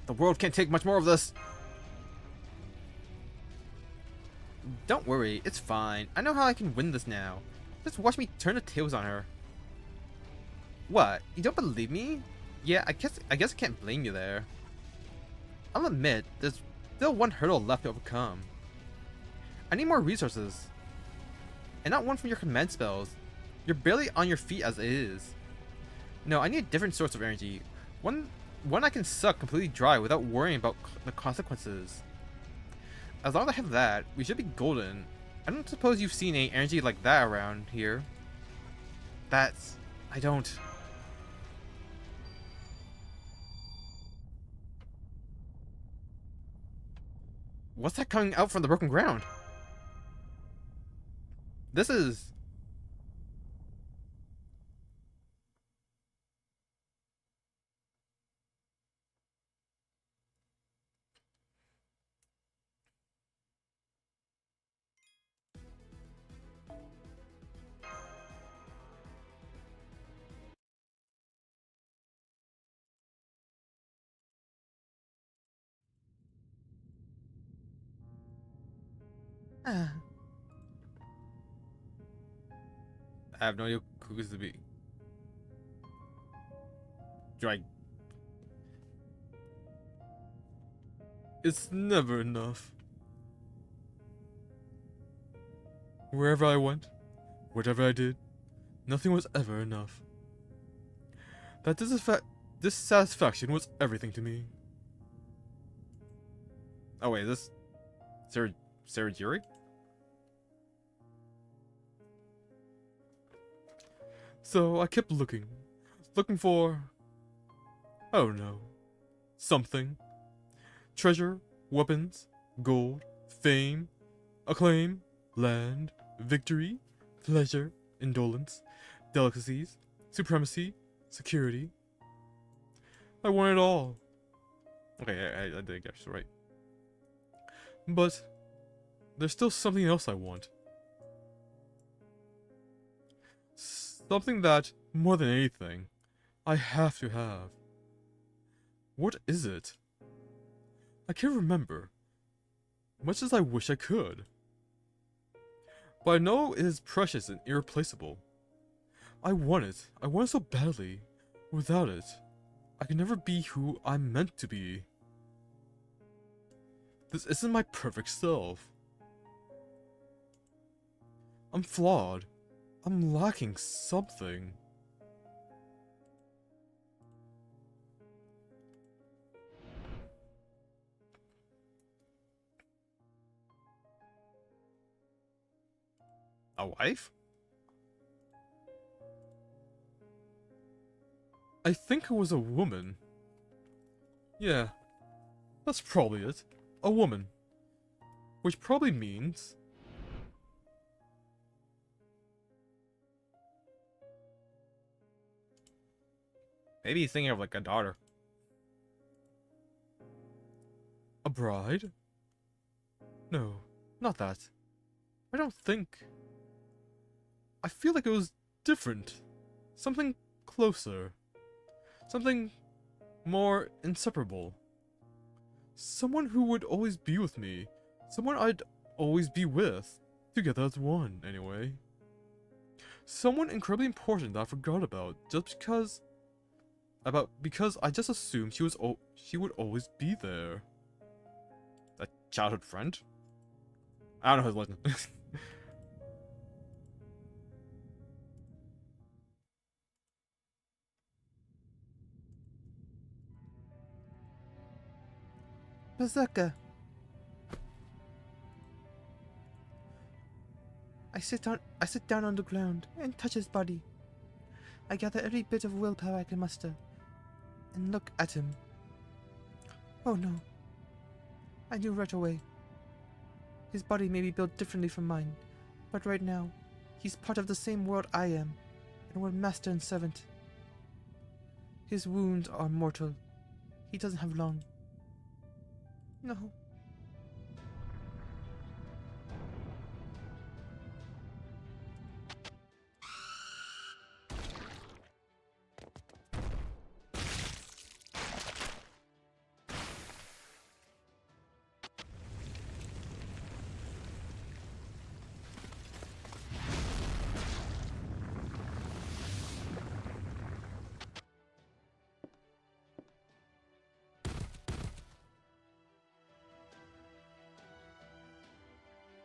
The world can't take much more of this. Don't worry, it's fine. I know how I can win this now. Just watch me turn the tables on her. What? You don't believe me? Yeah, I guess I can't blame you there. I'll admit, there's still one hurdle left to overcome. I need more resources. And not one from your command spells. You're barely on your feet as it is. No, I need a different source of energy. One I can suck completely dry without worrying about the consequences. As long as I have that, we should be golden. I don't suppose you've seen any energy like that around here. I don't. What's that coming out from the broken ground? This is... I have no idea who this to be. It's never enough. Wherever I went, whatever I did, nothing was ever enough. That dissatisfaction was everything to me. Oh wait, is this Sarajiri? So I kept looking for, I don't know, something. Treasure, weapons, gold, fame, acclaim, land, victory, pleasure, indolence, delicacies, supremacy, security. I want it all. Okay, I did guess right. But there's still something else I want. Something that, more than anything, I have to have. What is it? I can't remember, much as I wish I could. But I know it is precious and irreplaceable. I want it so badly. Without it, I can never be who I'm meant to be. This isn't my perfect self. I'm flawed. I'm lacking something. A wife? I think it was a woman. Yeah, that's probably it. A woman. Which probably means... maybe he's thinking of like a daughter. bride? No, not that. I don't think. I feel like it was different. Something closer. Something more inseparable. Someone who would always be with me. Someone I'd always be with. Together as one, anyway. Someone incredibly important that I forgot about just because I just assumed she would always be there. That childhood friend? I don't know his last name. Berserker. I sit down on the ground and touch his body. I gather every bit of willpower I can muster and look at him. Oh no. I knew right away. His body may be built differently from mine, but right now, he's part of the same world I am, and we're master and servant. His wounds are mortal. He doesn't have long. No.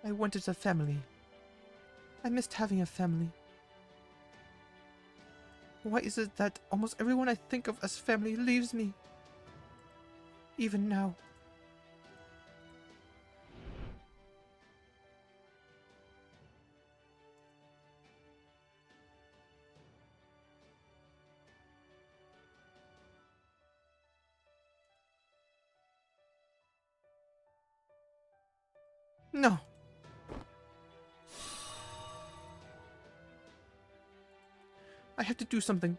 I wanted a family. I missed having a family. Why is it that almost everyone I think of as family leaves me? Even now. No. I have to do something.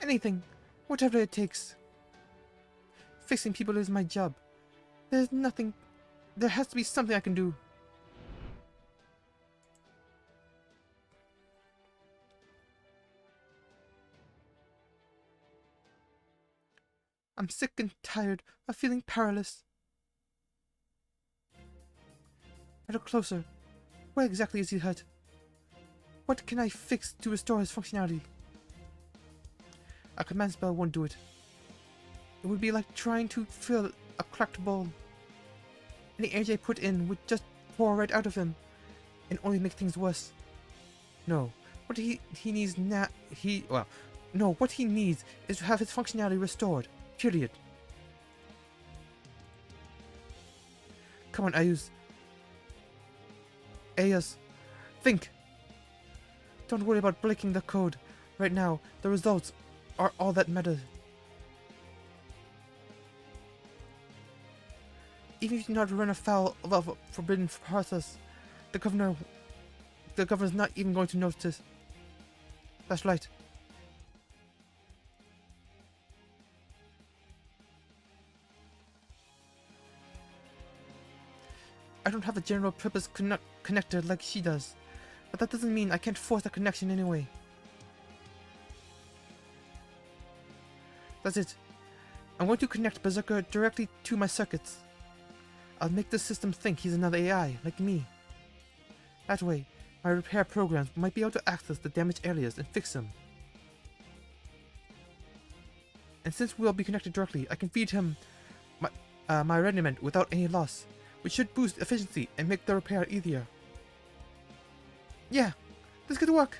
Anything. Whatever it takes. Fixing people is my job. There has to be something I can do. I'm sick and tired of feeling powerless. I look closer. Where exactly is he hurt? What can I fix to restore his functionality? A command spell won't do it. It would be like trying to fill a cracked bowl. Any energy I put in would just pour right out of him, and only make things worse. No, what he needs now, what he needs is to have his functionality restored. Period. Come on, Ayus. Think! Don't worry about breaking the code. Right now, the results are all that matters. Even if you do not run afoul of a forbidden process, the governor's not even going to notice. That's right. I don't have a general purpose connector like she does, but that doesn't mean I can't force a connection anyway. That's it. I'm going to connect Berserker directly to my circuits. I'll make the system think he's another AI, like me. That way, my repair programs might be able to access the damaged areas and fix them. And since we'll be connected directly, I can feed him my regiment without any loss, which should boost efficiency and make the repair easier. Yeah, let's get to work.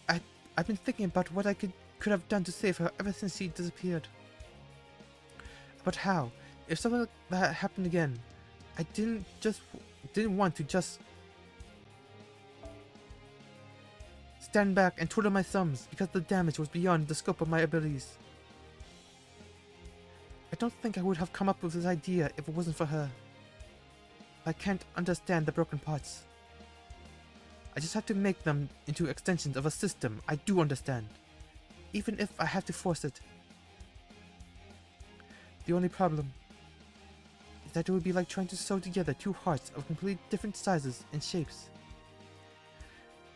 I've been thinking about what I could have done to save her ever since she disappeared. But how? If something like that happened again, I didn't want to just stand back and twiddle my thumbs because the damage was beyond the scope of my abilities. I don't think I would have come up with this idea if it wasn't for her. I can't understand the broken parts. I just have to make them into extensions of a system I do understand, even if I have to force it. The only problem that it would be like trying to sew together two hearts of completely different sizes and shapes.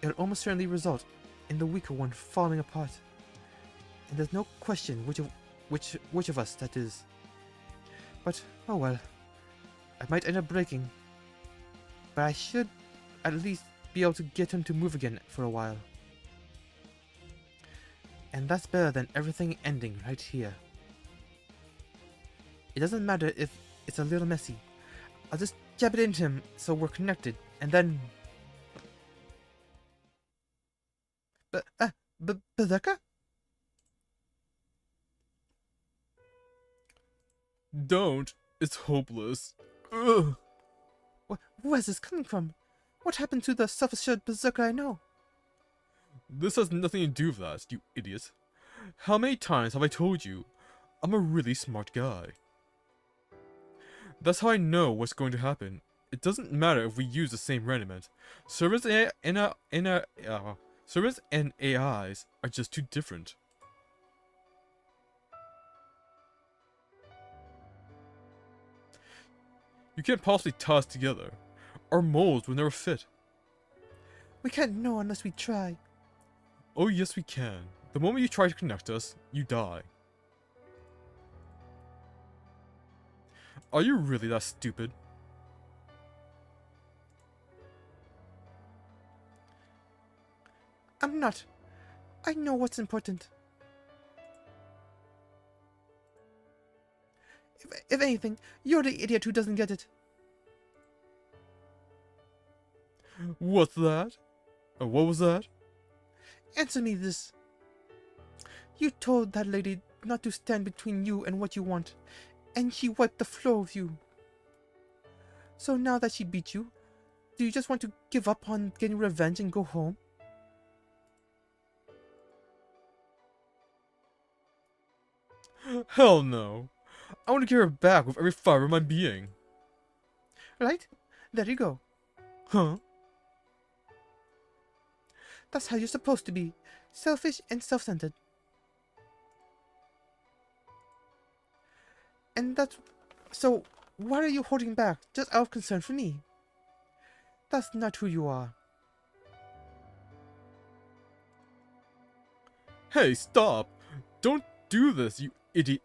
It would almost certainly result in the weaker one falling apart. And there's no question which of us that is. But, oh well. I might end up breaking. But I should at least be able to get him to move again for a while. And that's better than everything ending right here. It doesn't matter if it's a little messy. I'll just jab it into him so we're connected, and then... Berserker? Don't. It's hopeless. Ugh. Where's this coming from? What happened to the self-assured berserker I know? This has nothing to do with that, you idiot. How many times have I told you? I'm a really smart guy. That's how I know what's going to happen. It doesn't matter if we use the same rendiment. Servants and AIs are just too different. You can't possibly tie us together. Our molds would never fit. We can't know unless we try. Oh yes we can. The moment you try to connect us, you die. Are you really that stupid? I'm not. I know what's important. If anything, you're the idiot who doesn't get it. What's that? What was that? Answer me this. You told that lady not to stand between you and what you want, and she wiped the floor with you. So now that she beat you, do you just want to give up on getting revenge and go home? Hell no. I want to get her back with every fiber of my being. Right? There you go. Huh? That's how you're supposed to be. Selfish and self-centered. And that's... So, why are you holding back just out of concern for me? That's not who you are. Hey, stop! Don't do this, you idiot.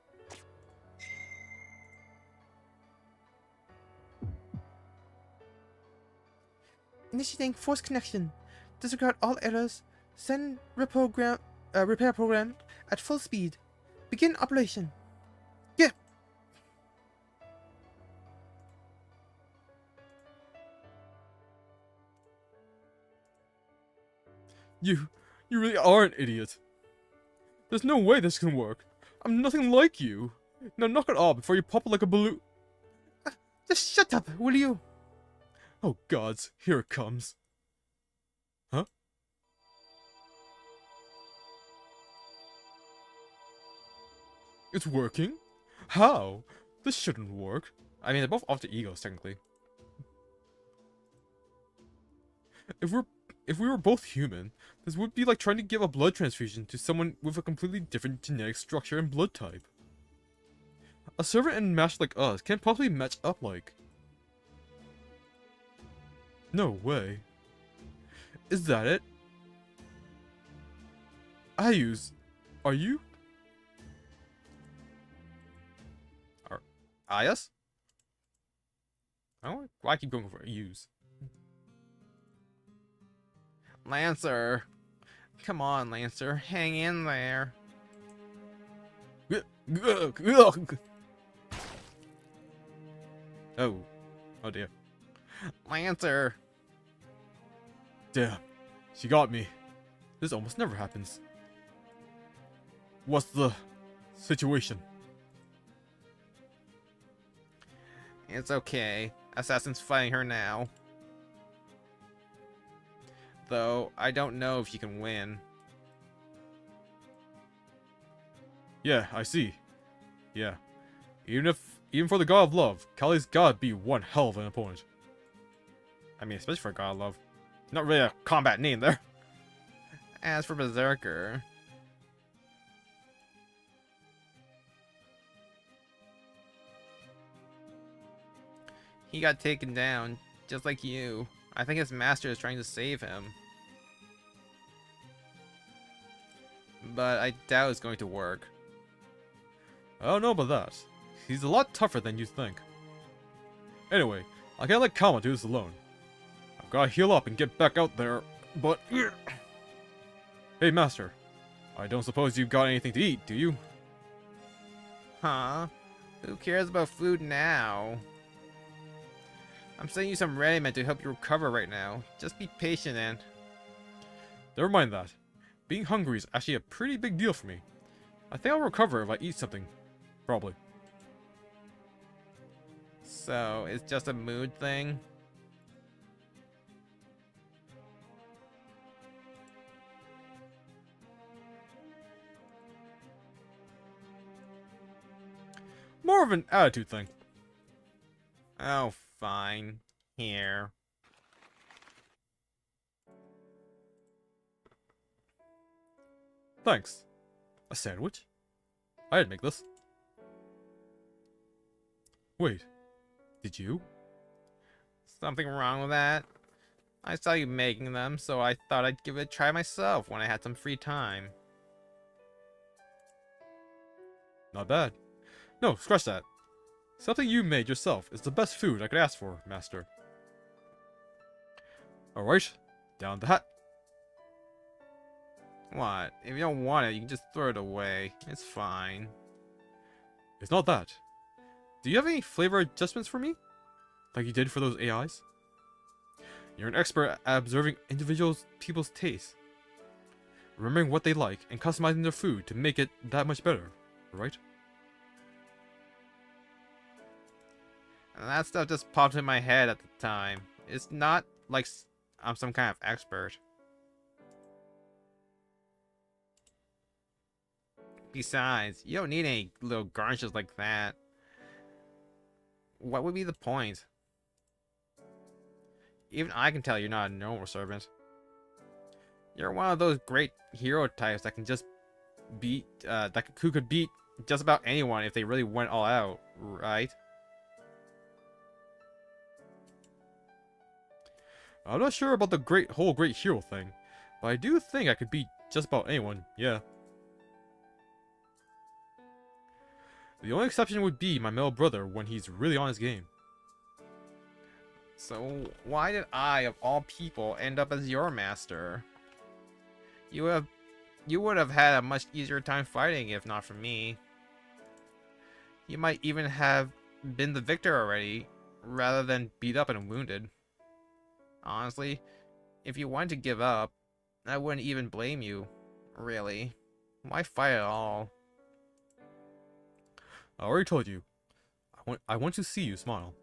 Initiating force connection. Disregard all errors. Send repair program at full speed. Begin operation. Yeah. You really are an idiot. There's no way this can work. I'm nothing like you. Now knock it off before you pop like a balloon. Just shut up, will you? Oh gods, here it comes. Huh? It's working? How? This shouldn't work. I mean, they're both off the egos, technically. If we were both human, this would be like trying to give a blood transfusion to someone with a completely different genetic structure and blood type. A servant and match like us can't possibly match up like. No way. Is that it? Ayus, are you? Are Ayas? I don't know why I keep going for Ayus. Lancer. Come on, Lancer. Hang in there. Oh. Oh dear. Lancer. Damn. She got me. This almost never happens. What's the situation? It's okay. Assassin's fighting her now. Though, I don't know if you can win. Yeah, I see. Yeah. Even for the God of Love, Kali's gotta be one hell of an opponent. I mean, especially for God of Love. Not really a combat name there. As for Berserker... He got taken down, just like you. I think his master is trying to save him. But I doubt it's going to work. I don't know about that. He's a lot tougher than you think. Anyway, I can't let Kama do this alone. I've gotta heal up and get back out there, but... Hey, Master. I don't suppose you've got anything to eat, do you? Huh? Who cares about food now? I'm sending you some ready-made to help you recover right now. Just be patient and... Never mind that. Being hungry is actually a pretty big deal for me. I think I'll recover if I eat something. Probably. So, it's just a mood thing? More of an attitude thing. Oh, fine. Here. Thanks. A sandwich? I didn't make this. Wait. Did you? Something wrong with that? I saw you making them, so I thought I'd give it a try myself when I had some free time. Not bad. No, scratch that. Something you made yourself is the best food I could ask for, Master. Alright, down the hat. What? If you don't want it, you can just throw it away. It's fine. It's not that. Do you have any flavor adjustments for me? Like you did for those AIs? You're an expert at observing people's tastes. Remembering what they like and customizing their food to make it that much better, right? And that stuff just popped in my head at the time. It's not like I'm some kind of expert. Besides, you don't need any little garnishes like that. What would be the point? Even I can tell you're not a normal servant. You're one of those great hero types that can just beat, who could beat just about anyone if they really went all out, right? I'm not sure about the whole great hero thing, but I do think I could beat just about anyone, yeah. The only exception would be my male brother when he's really on his game. So why did I, of all people, end up as your master? You would have had a much easier time fighting if not for me. You might even have been the victor already, rather than beat up and wounded. Honestly, if you wanted to give up, I wouldn't even blame you. Really. Why fight at all? I already told you. I want to see you smile.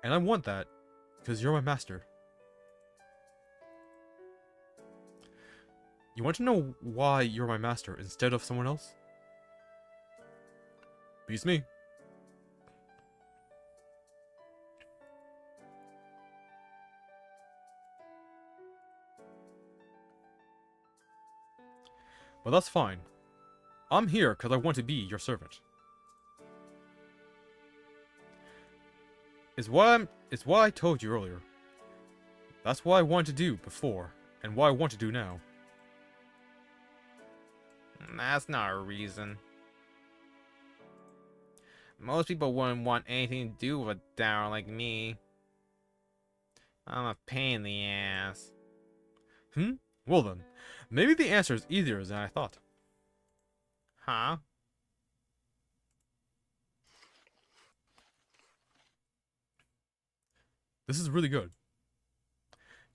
And I want that because you're my master. You want to know why you're my master instead of someone else? Beats me. But that's fine. I'm here because I want to be your servant. It's what I told you earlier. That's what I wanted to do before, and what I want to do now. That's not a reason. Most people wouldn't want anything to do with a dour like me. I'm a pain in the ass. Well then, maybe the answer is easier than I thought. Huh? This is really good.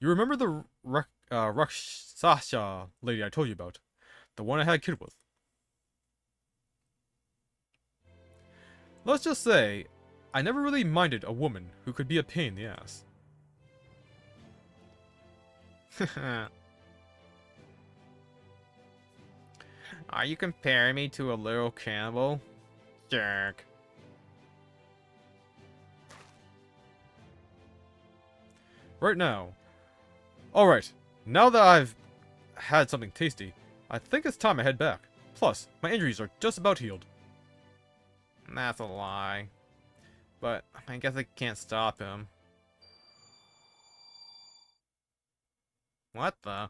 You remember the Rakshasa lady I told you about? The one I had a kid with. Let's just say, I never really minded a woman who could be a pain in the ass. Are you comparing me to a little cannibal? Jerk. Right now. Alright, now that I've had something tasty, I think it's time I head back. Plus, my injuries are just about healed. That's a lie. But I guess I can't stop him. What the?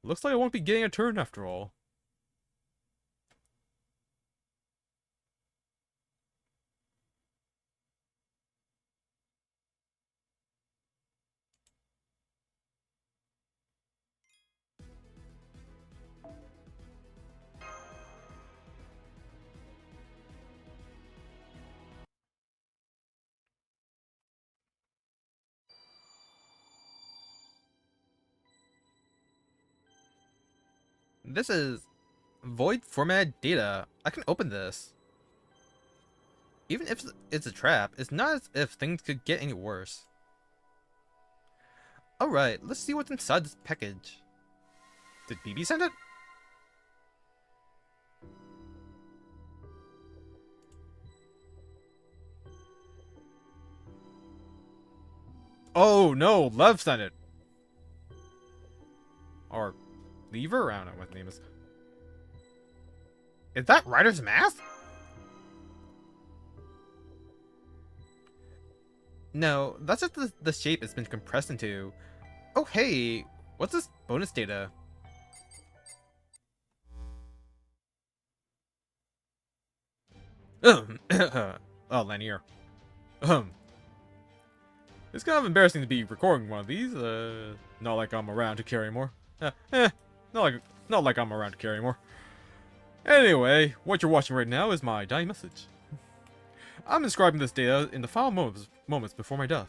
Looks like I won't be getting a turn after all. This is void format data. I can open this. Even if it's a trap, it's not as if things could get any worse. Alright, let's see what's inside this package. Did BB send it? Oh no, Lev sent it! Or Lever? I don't know what the name is. Is that Ryder's mask? No, that's just the shape it's been compressed into. Oh hey, what's this bonus data? Oh, Lanier. It's kind of embarrassing to be recording one of these. Not like I'm around to care anymore. Not like I'm around to care anymore. Anyway, what you're watching right now is my dying message. I'm describing this data in the final moments before my death,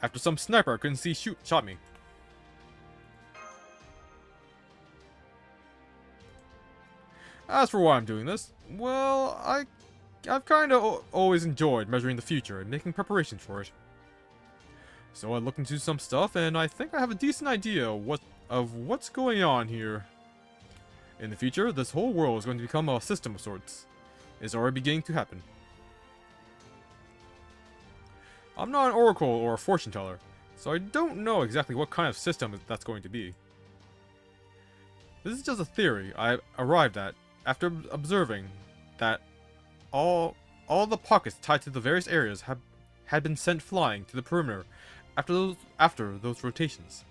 after some sniper I couldn't see shot me. As for why I'm doing this, well, I've kind of always enjoyed measuring the future and making preparations for it. So I looked into some stuff, and I think I have a decent idea of what's going on here. In the future, this whole world is going to become a system of sorts. It's already beginning to happen. I'm not an oracle or a fortune teller, so I don't know exactly what kind of system that's going to be. This is just a theory I arrived at after observing that all the pockets tied to the various areas had been sent flying to the perimeter after those rotations.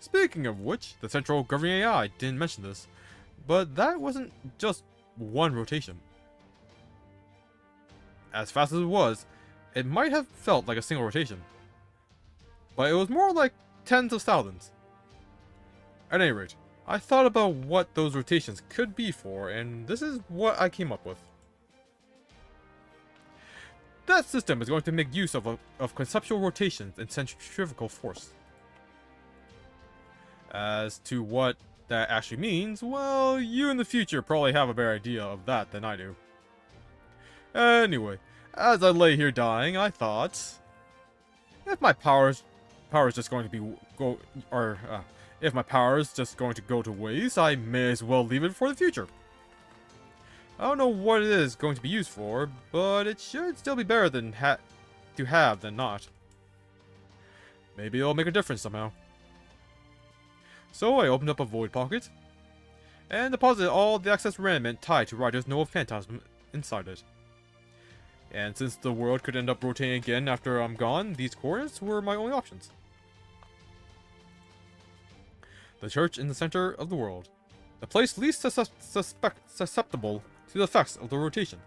Speaking of which, the central governing AI didn't mention this, but that wasn't just one rotation. As fast as it was, it might have felt like a single rotation, but it was more like tens of thousands. At any rate, I thought about what those rotations could be for, and this is what I came up with. That system is going to make use of conceptual rotations and centrifugal force. As to what that actually means, well, you in the future probably have a better idea of that than I do. Anyway, as I lay here dying, I thought, if my power is just going to if my power is just going to go to waste, I may as well leave it for the future. I don't know what it is going to be used for, but it should still be better than to have than not. Maybe it'll make a difference somehow. So I opened up a void pocket, and deposited all the excess remnant tied to Ryder's Noble Phantasm inside it. And since the world could end up rotating again after I'm gone, these coordinates were my only options. The church in the center of the world. The place least susceptible to the effects of the rotation.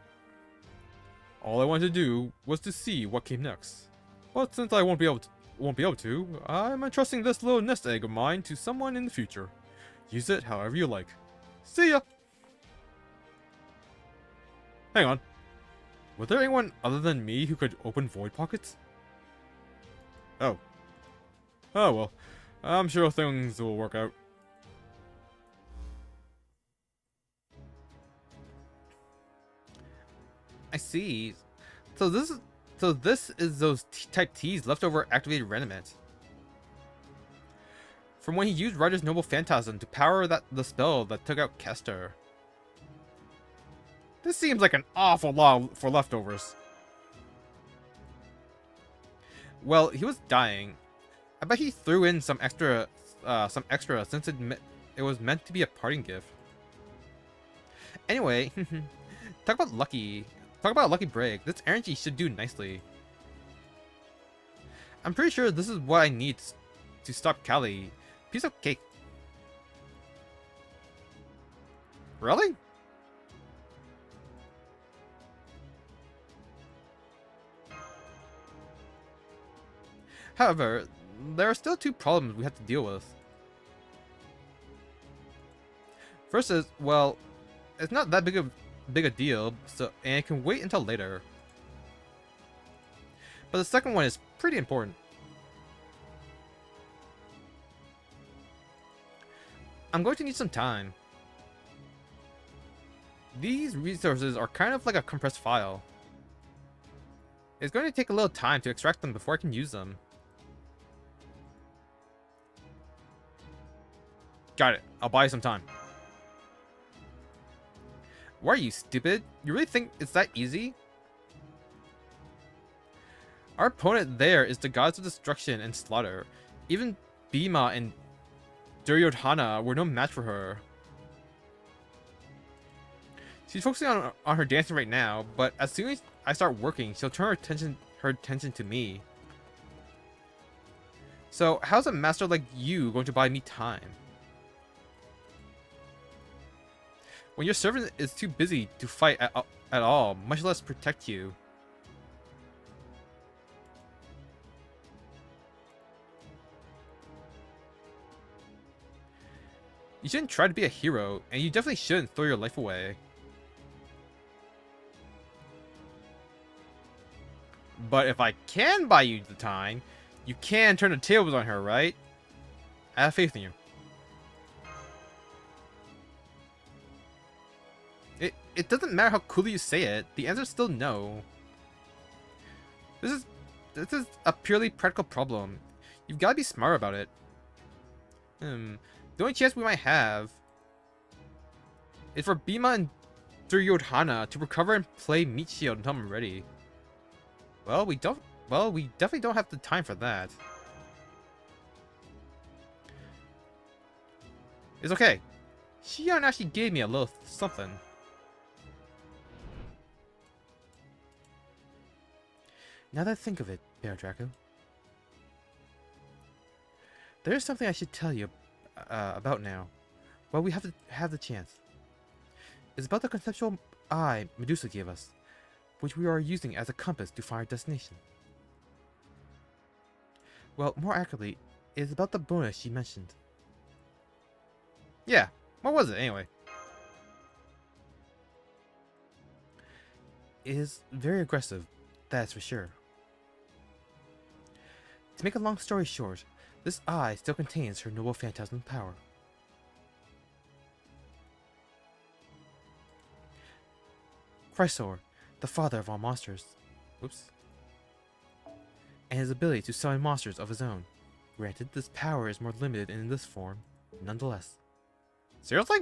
All I wanted to do was to see what came next. But since I won't be able to, I'm entrusting this little nest egg of mine to someone in the future. Use it however you like. See ya! Hang on. Was there anyone other than me who could open void pockets? Oh. Oh well. I'm sure things will work out. I see. So this is those Type T's leftover activated remnant from when he used Ryder's Noble Phantasm to power the spell that took out Kester. This seems like an awful lot for leftovers. Well, he was dying. I bet he threw in some extra since it was meant to be a parting gift. Anyway, talk about lucky. Talk about a lucky break. This energy should do nicely. I'm pretty sure this is what I need to stop Callie. Piece of cake. Really? However, there are still two problems we have to deal with. First is, well, it's not that big a deal, so and it can wait until later. But the second one is pretty important. I'm going to need some time. These resources are kind of like a compressed file. It's going to take a little time to extract them before I can use them. Got it. I'll buy you some time. Why are you stupid? You really think it's that easy? Our opponent there is the gods of destruction and slaughter. Even Bhima and Duryodhana were no match for her. She's focusing on her dancing right now, but as soon as I start working, she'll turn her attention to me. So how's a master like you going to buy me time? When your servant is too busy to fight at all, much less protect you. You shouldn't try to be a hero, and you definitely shouldn't throw your life away. But if I can buy you the time, you can turn the tables on her, right? I have faith in you. It doesn't matter how coolly you say it, the answer is still no. This is a purely practical problem. You've got to be smart about it. The only chance we might have is for Bhima and Duryodhana to recover and play Meat Shield until I'm ready. Well, we definitely don't have the time for that. It's okay. Shion actually gave me a little something. Now that I think of it, Bear Draco, there is something I should tell you about now. Well, we have the chance. It's about the conceptual eye Medusa gave us, which we are using as a compass to find our destination. Well, more accurately, it is about the bonus she mentioned. Yeah, what was it anyway? It is very aggressive, that's for sure. To make a long story short, this eye still contains her noble phantasm power. Chrysor, the father of all monsters, and his ability to summon monsters of his own. Granted, this power is more limited in this form, nonetheless. Seriously?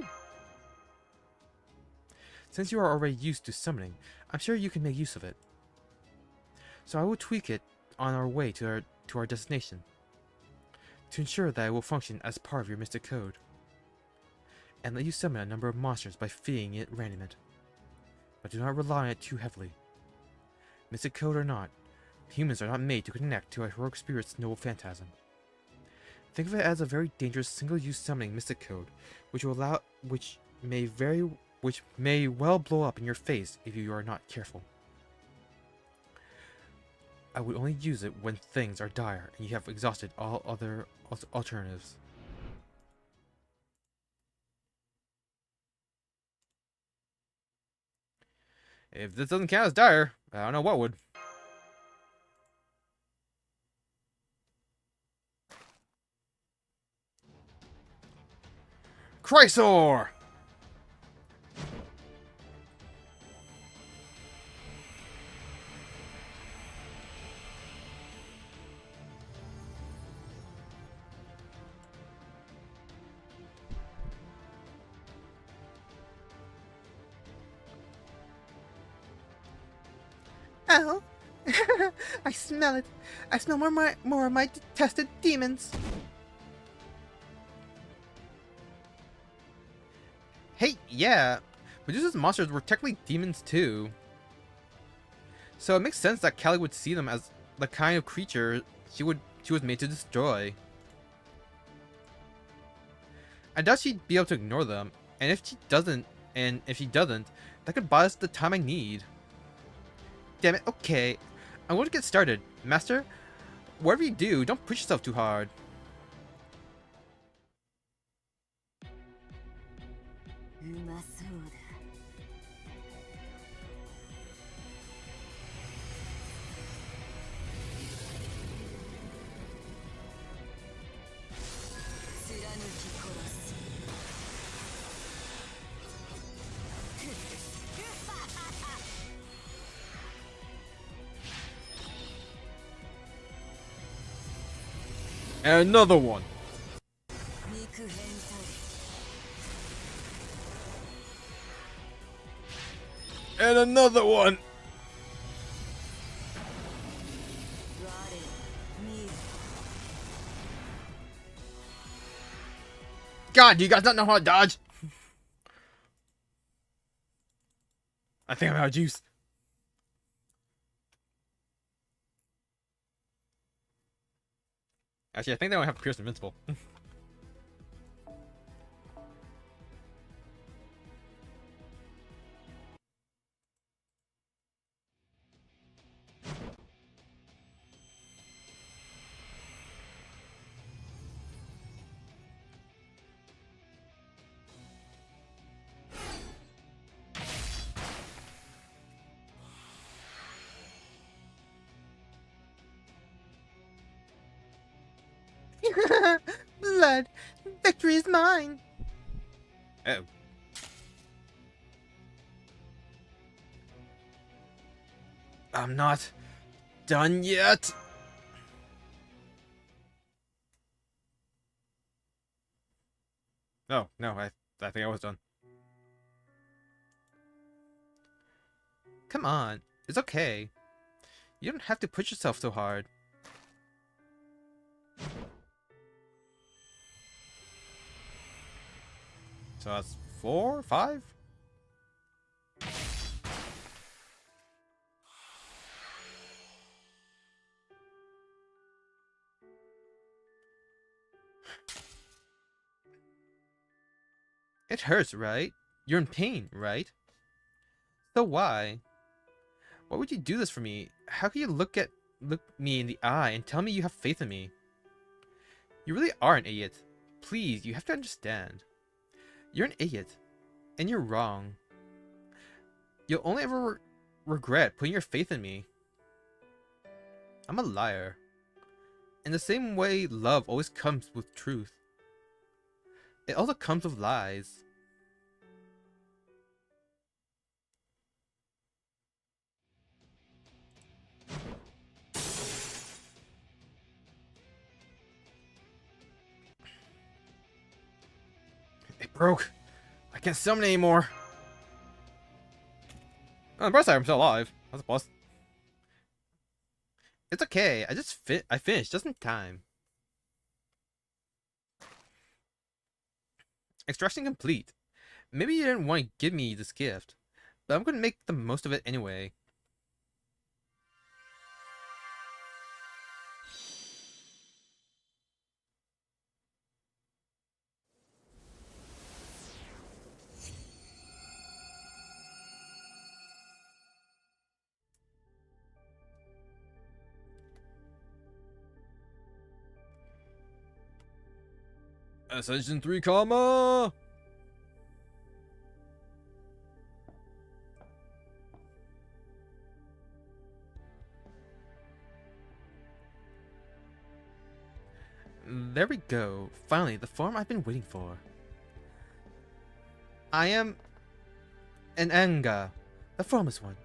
Since you are already used to summoning, I'm sure you can make use of it. So I will tweak it on our way to our destination, to ensure that it will function as part of your mystic code, and let you summon a number of monsters by feeding it randomment. But do not rely on it too heavily. Mystic code or not, humans are not made to connect to a heroic spirit's noble phantasm. Think of it as a very dangerous single-use summoning mystic code, which may well blow up in your face if you are not careful. I would only use it when things are dire and you have exhausted all other alternatives. If this doesn't count as dire, I don't know what would. Chrysor! Oh, I smell it. I smell more of my detested demons. Hey, yeah, Medusa's monsters were technically demons too. So it makes sense that Callie would see them as the kind of creature she was made to destroy. I doubt she'd be able to ignore them, and if she doesn't, that could buy us the time I need. Damn it, okay. I'm going to get started. Master, whatever you do, don't push yourself too hard. And another one. And another one. God, do you guys not know how to dodge? I think I'm out of juice. Actually, I think they don't have Pierce Invincible. Blood. Victory is mine. Oh. I'm not done yet. No, I think I was done. Come on, it's okay. You don't have to push yourself so hard. So that's 4, 5? It hurts, right? You're in pain, right? So why? Why would you do this for me? How can you look me in the eye and tell me you have faith in me? You really are an idiot. Please, you have to understand. You're an idiot, and you're wrong. You'll only ever regret putting your faith in me. I'm a liar. In the same way love always comes with truth, it also comes with lies. It broke. I can't summon anymore. On the bright side, I'm still alive. That's a plus. It's okay. I finished just in time. Extraction complete. Maybe you didn't want to give me this gift, but I'm going to make the most of it anyway. Ascension 3, comma. There we go. Finally, the form I've been waiting for. I am an Anga, the formless one,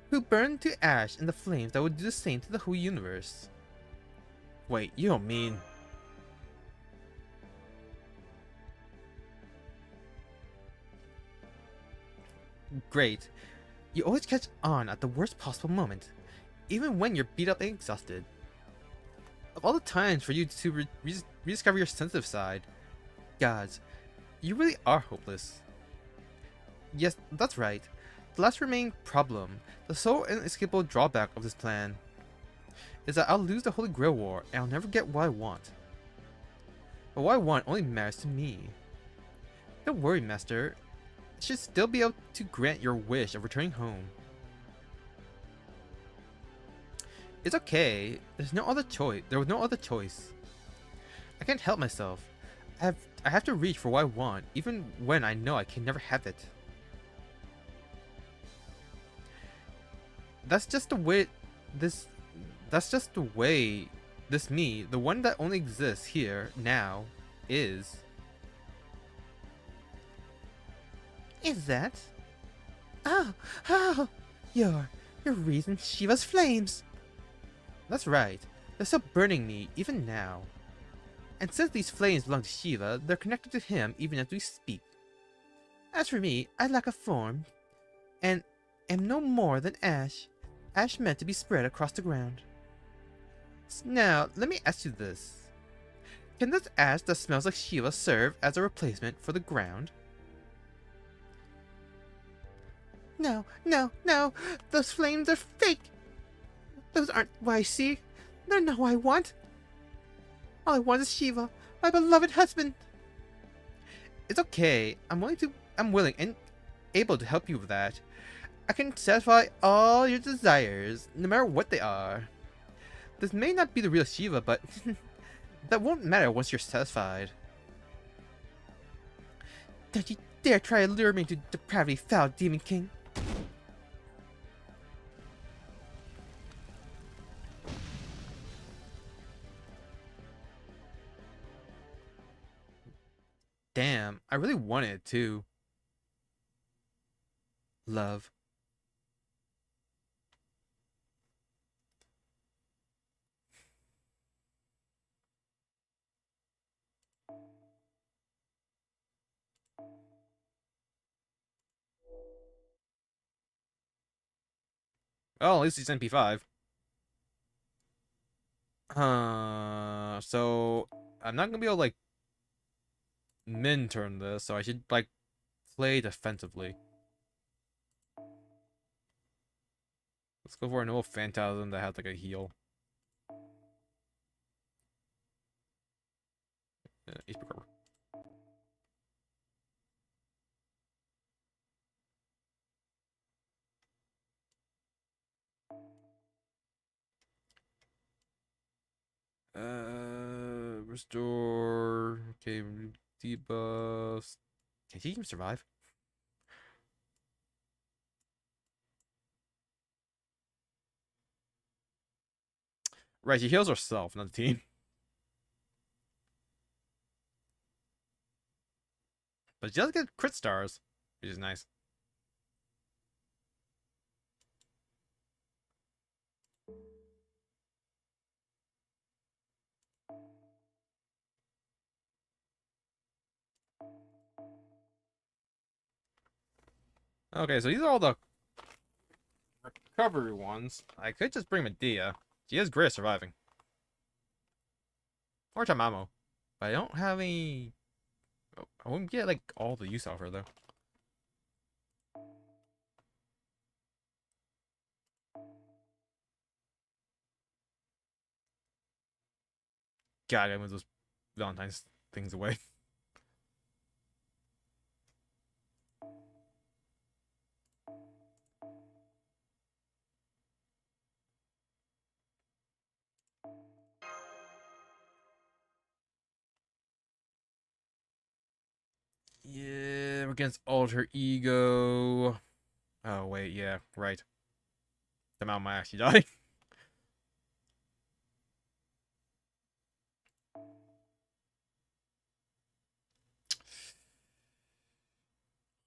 who burned to ash in the flames that would do the same to the whole universe. Wait, you don't mean... Great. You always catch on at the worst possible moment, even when you're beat up and exhausted. Of all the times for you to rediscover your sensitive side, gods, you really are hopeless. Yes, that's right. The last remaining problem, the sole inescapable drawback of this plan, is that I'll lose the Holy Grail War and I'll never get what I want. But what I want only matters to me. Don't worry, Master. I should still be able to grant your wish of returning home. It's okay. There's no other choice. There was no other choice. I can't help myself. I have to reach for what I want, even when I know I can never have it. That's just the way this me, the one that only exists here, now, is. Is that? Oh, your reason Shiva's flames. That's right. They're still burning me, even now. And since these flames belong to Shiva, they're connected to him even as we speak. As for me, I lack a form, and am no more than ash. Ash meant to be spread across the ground. Now, let me ask you this. Can this ash that smells like Shiva serve as a replacement for the ground? No. Those flames are fake. Those aren't what I see. They're not what I want. All I want is Shiva, my beloved husband. It's okay. I'm willing and able to help you with that. I can satisfy all your desires, no matter what they are. This may not be the real Shiva, but that won't matter once you're satisfied. Don't you dare try to lure me to depravity, foul demon king. Damn, I really wanted it too. Love. Well, at least he's NP5. So I'm not gonna be able to like min turn this, so I should like play defensively. Let's go for a noble phantasm that has like a heal. HP recover. Restore. Okay, debuffs. Can he even survive? Right, she heals herself, not the team. But she does get crit stars, which is nice. Okay, so these are all the recovery ones. I could just bring Medea. She is great at surviving. Or Tamamo. But I don't have any... Oh, I wouldn't get, like, all the use out of her, though. God, I move those Valentine's things away. Yeah, against Alter Ego. Oh, wait, yeah, right. The Mount might actually die.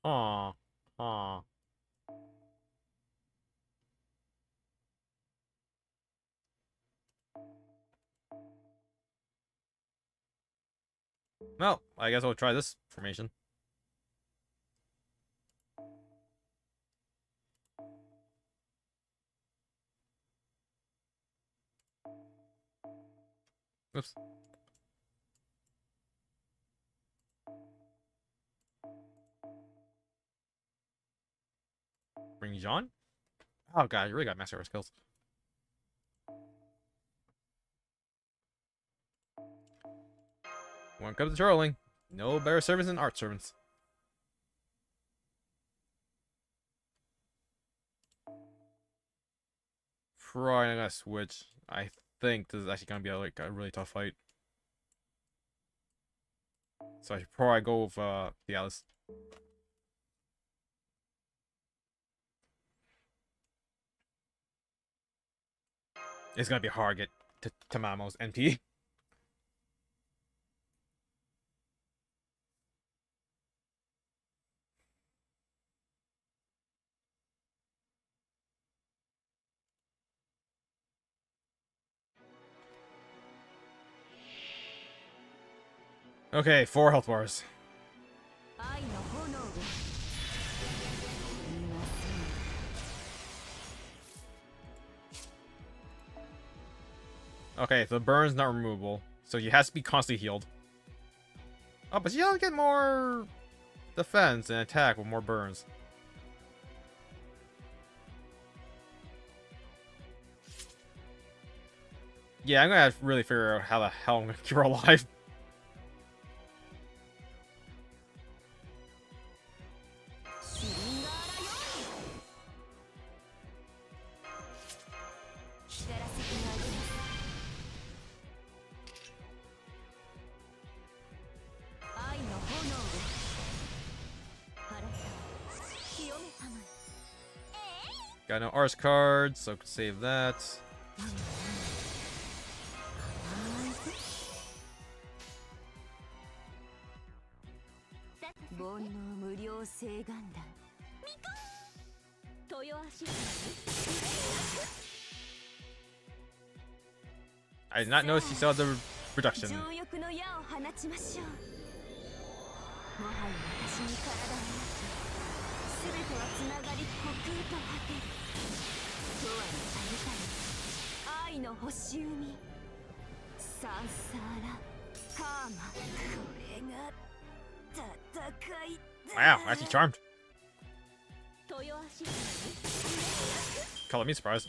Aw. Aw. Well, I guess I'll try this formation. Oops. Jean? Oh god, you really got master skills. When it comes to trolling, no better servants than art servants. Probably not gonna switch. I think this is actually gonna be a really tough fight. So I should probably go with the Alice. It's gonna be hard to get to Tamamo's NP. Okay, 4 health bars. 愛の炎を見ません Okay, so the burn's not removable, so he has to be constantly healed. Oh, but she'll get more defense and attack with more burns. Yeah, I'm gonna have to really figure out how the hell I'm gonna keep her alive. Got no Ars cards, so I could save that. I did not notice he saw the reduction. Wow, actually charmed. Color me surprised.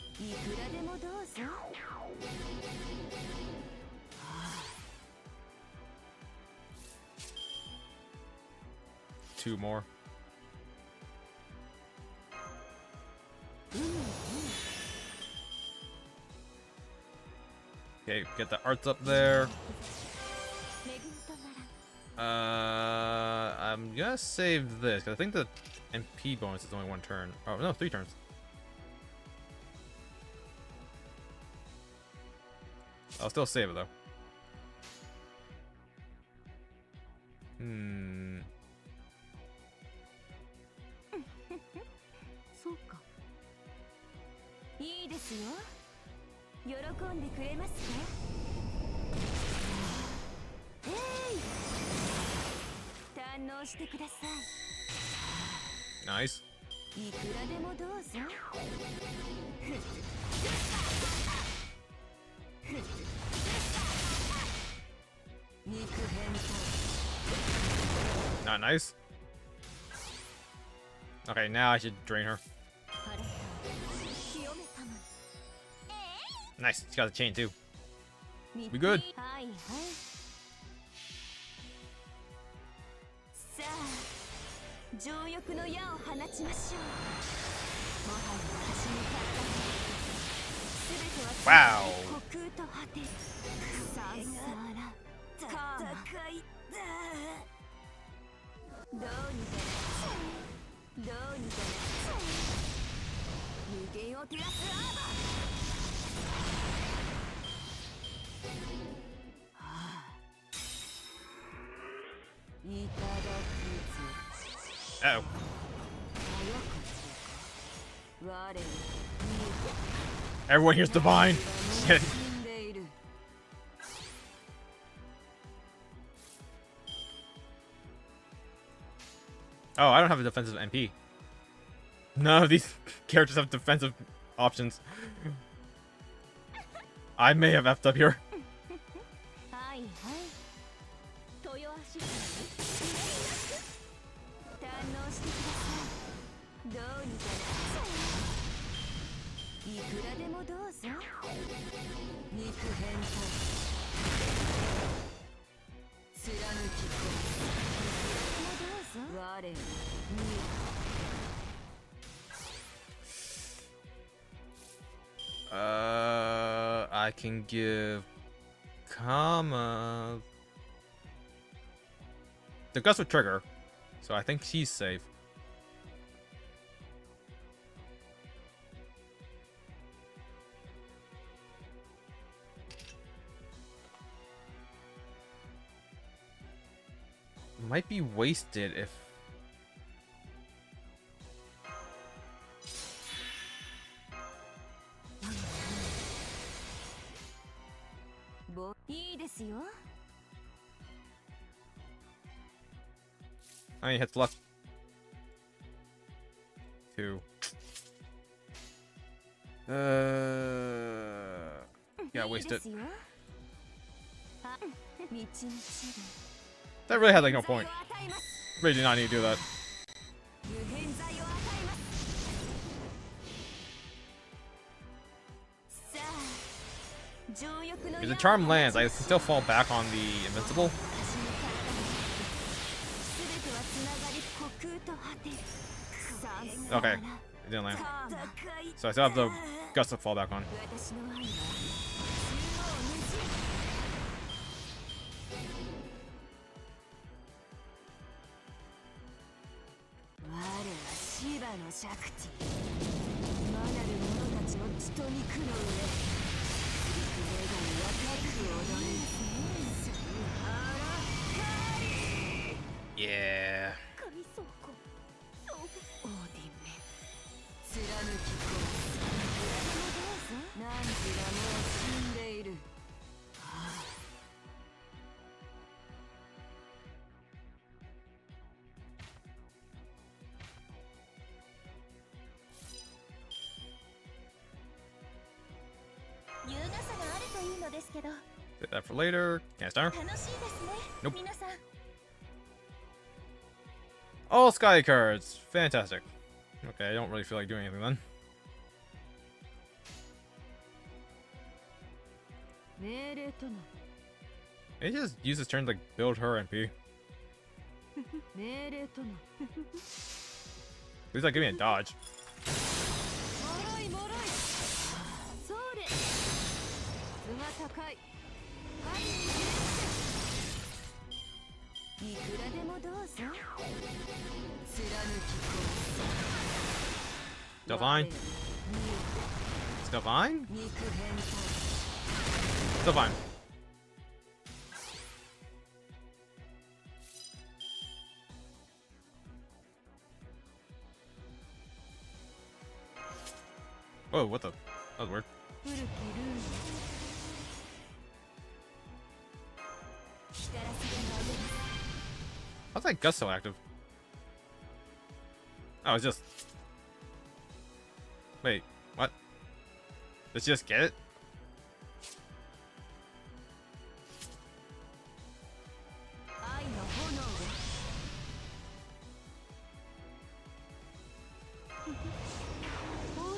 2 more. Okay, get the arts up there. I'm gonna save this because I think the MP bonus is only 1 turn. Oh no, 3 turns. I'll still save it though. Hmm. そうか。いいですよ。喜んでくれますか？えい。堪能してください。Nice. いくらでもどうぞ。肉変態。 Not nice. Okay, now I should drain her. Nice, she's got the chain too. We good. はいはい。さあ、情欲の矢を放ちましょう。もはや私に体が全ては虚空と果てる。サンサーラ、カーマ。どうにかな、どうにかな。無限を照らすアーバー。 Uh-oh. Everyone here's divine. Shit. Oh, I don't have a defensive MP. None of these characters have defensive options. I may have effed up here. どうにかなっちゃう。いくらでもどうぞ。肉変態貫きこい。我に I can give Kama. The gust would trigger, so I think she's safe. Might be wasted if. I mean, hits luck. 2. Yeah, waste it. That really had like no point. Really did not need to do that. If the charm lands, I can still fall back on the invincible. Okay, it didn't land. So I still have the gust to fall back on. Yeah. Save that for later. Can't start. Nope. All sky cards. Fantastic. Okay, I don't really feel like doing anything then. Maybe just use this turn to like build her MP. At least like give me a dodge. Still fine? Still fine? Still fine. Whoa, what the? That was weird. How's that gust so active? Oh, it's just... Wait, what? Let's just get it?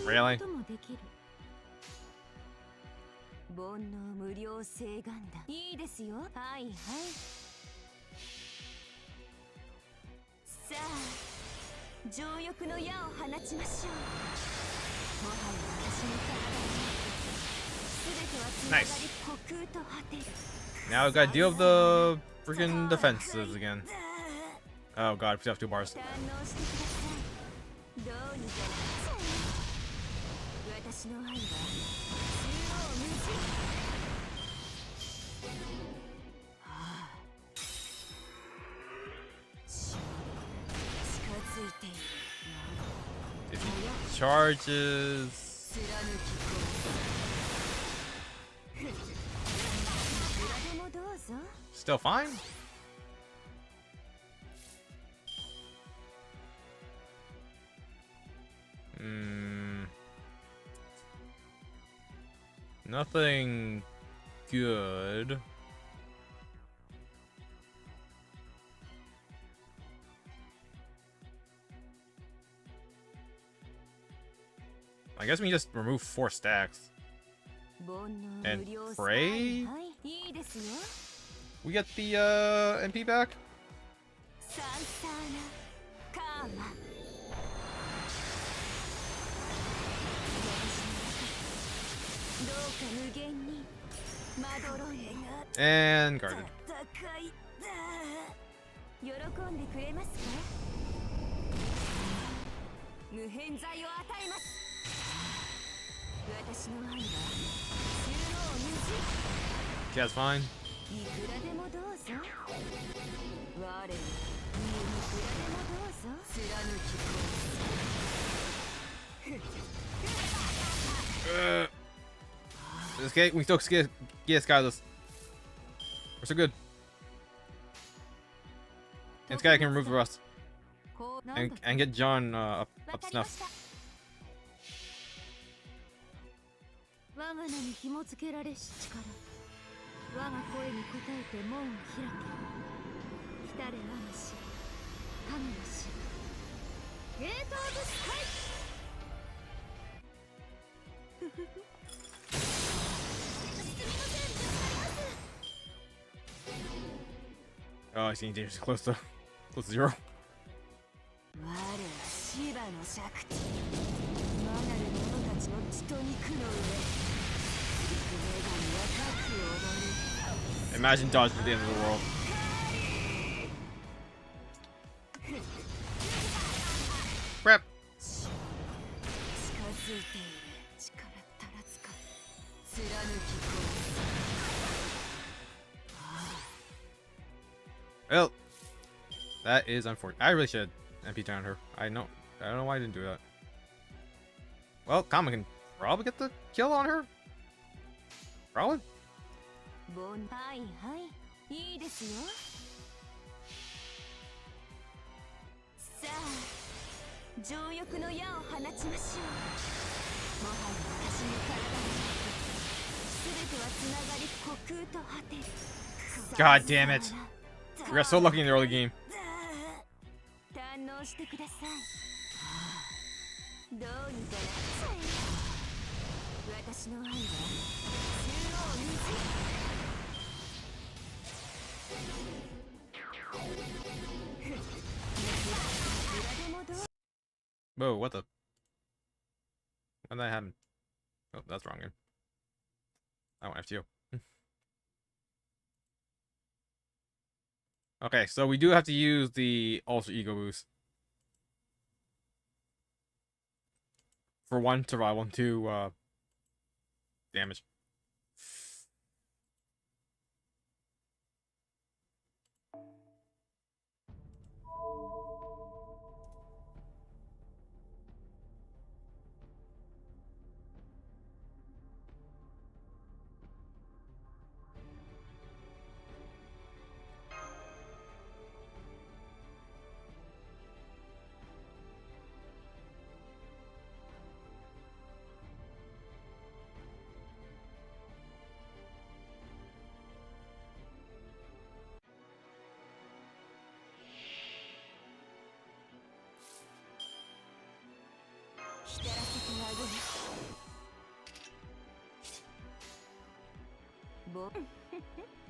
Really? Nice. Now we gotta deal with the freaking defenses again. Oh god, we have 2 bars. If he charges... Still fine? Nothing good. I guess we just remove 4 stacks. And pray we get the MP back. And guarded. Okay, that's fine. Okay, we still get Skyless. We're so good. And Sky can remove the rust. And get John up snuff. 我が名に紐付けられし力、我が声に応えて門を開け。来たれ我が死、神の死。ゲートオブスカイ。Oh, I see dangerous close to 0. 我はシバのシャクティ。我なる者たちの血と肉の上。 Imagine dodging to the end of the world. Crap. Well, that is unfortunate. I really should MP down her. I don't know why I didn't do that. Well, Kama can probably get the kill on her. Probably. はいはいいいですよ。さあ情欲の矢を放ちましょう。もはや私の体に全てはつながり虚空と果てる。 God damn it! We got so lucky in the early game. 堪能してください。どうにかなっちゃえ。私の愛は中央虹。 Whoa, what the? When did that happen? Oh, that's wrong again. I want FTO. Okay, so we do have to use the Ultra Ego boost. For 1, survival, and 2, damage.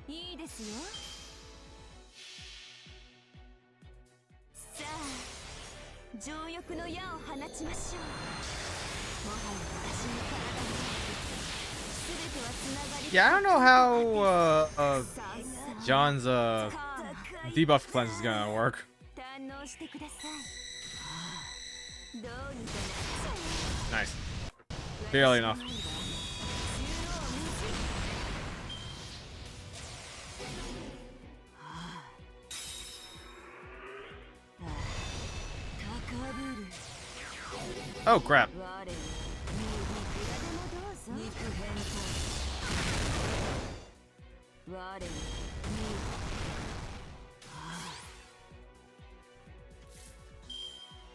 いいですよ。さあ情欲の矢を放ちましょう。もはや私の体に全てはつながり。 Yeah, I don't know how John's debuff cleanse is gonna work. 堪能してください。どうにかなっちゃえ。 Nice. Barely enough. Oh crap.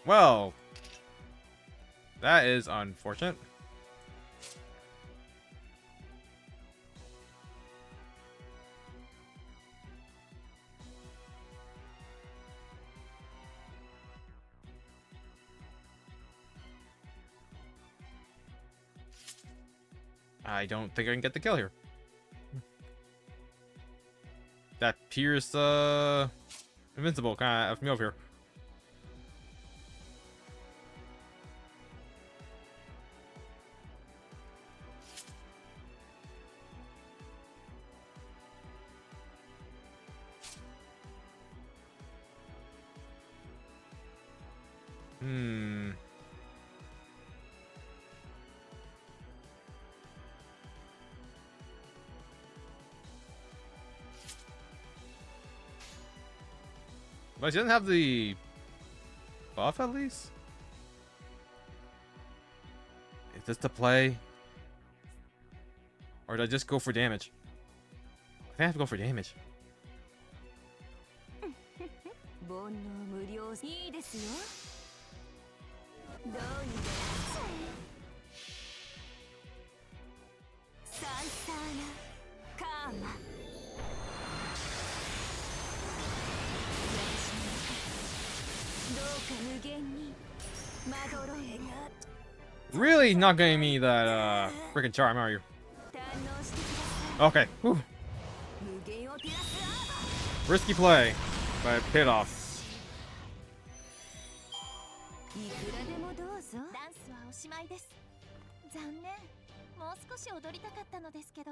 Well, that is unfortunate. I don't think I can get the kill here. That Pierce, invincible kind of F me over here. But she doesn't have the buff at least? Is this the play? Or did I just go for damage? I think I have to go for damage. 煩悩無料いいですよどうにかなっちゃえサンサーナカーマ私の中どうか無限にまどろいが Really not getting me that freaking charm, are you? 堪能してください Okay. Whew. 無限を照らすアー Risky play, but it paid off. いくらでもどうぞダンスはおしまいです残念もう少し踊りたかったのですけど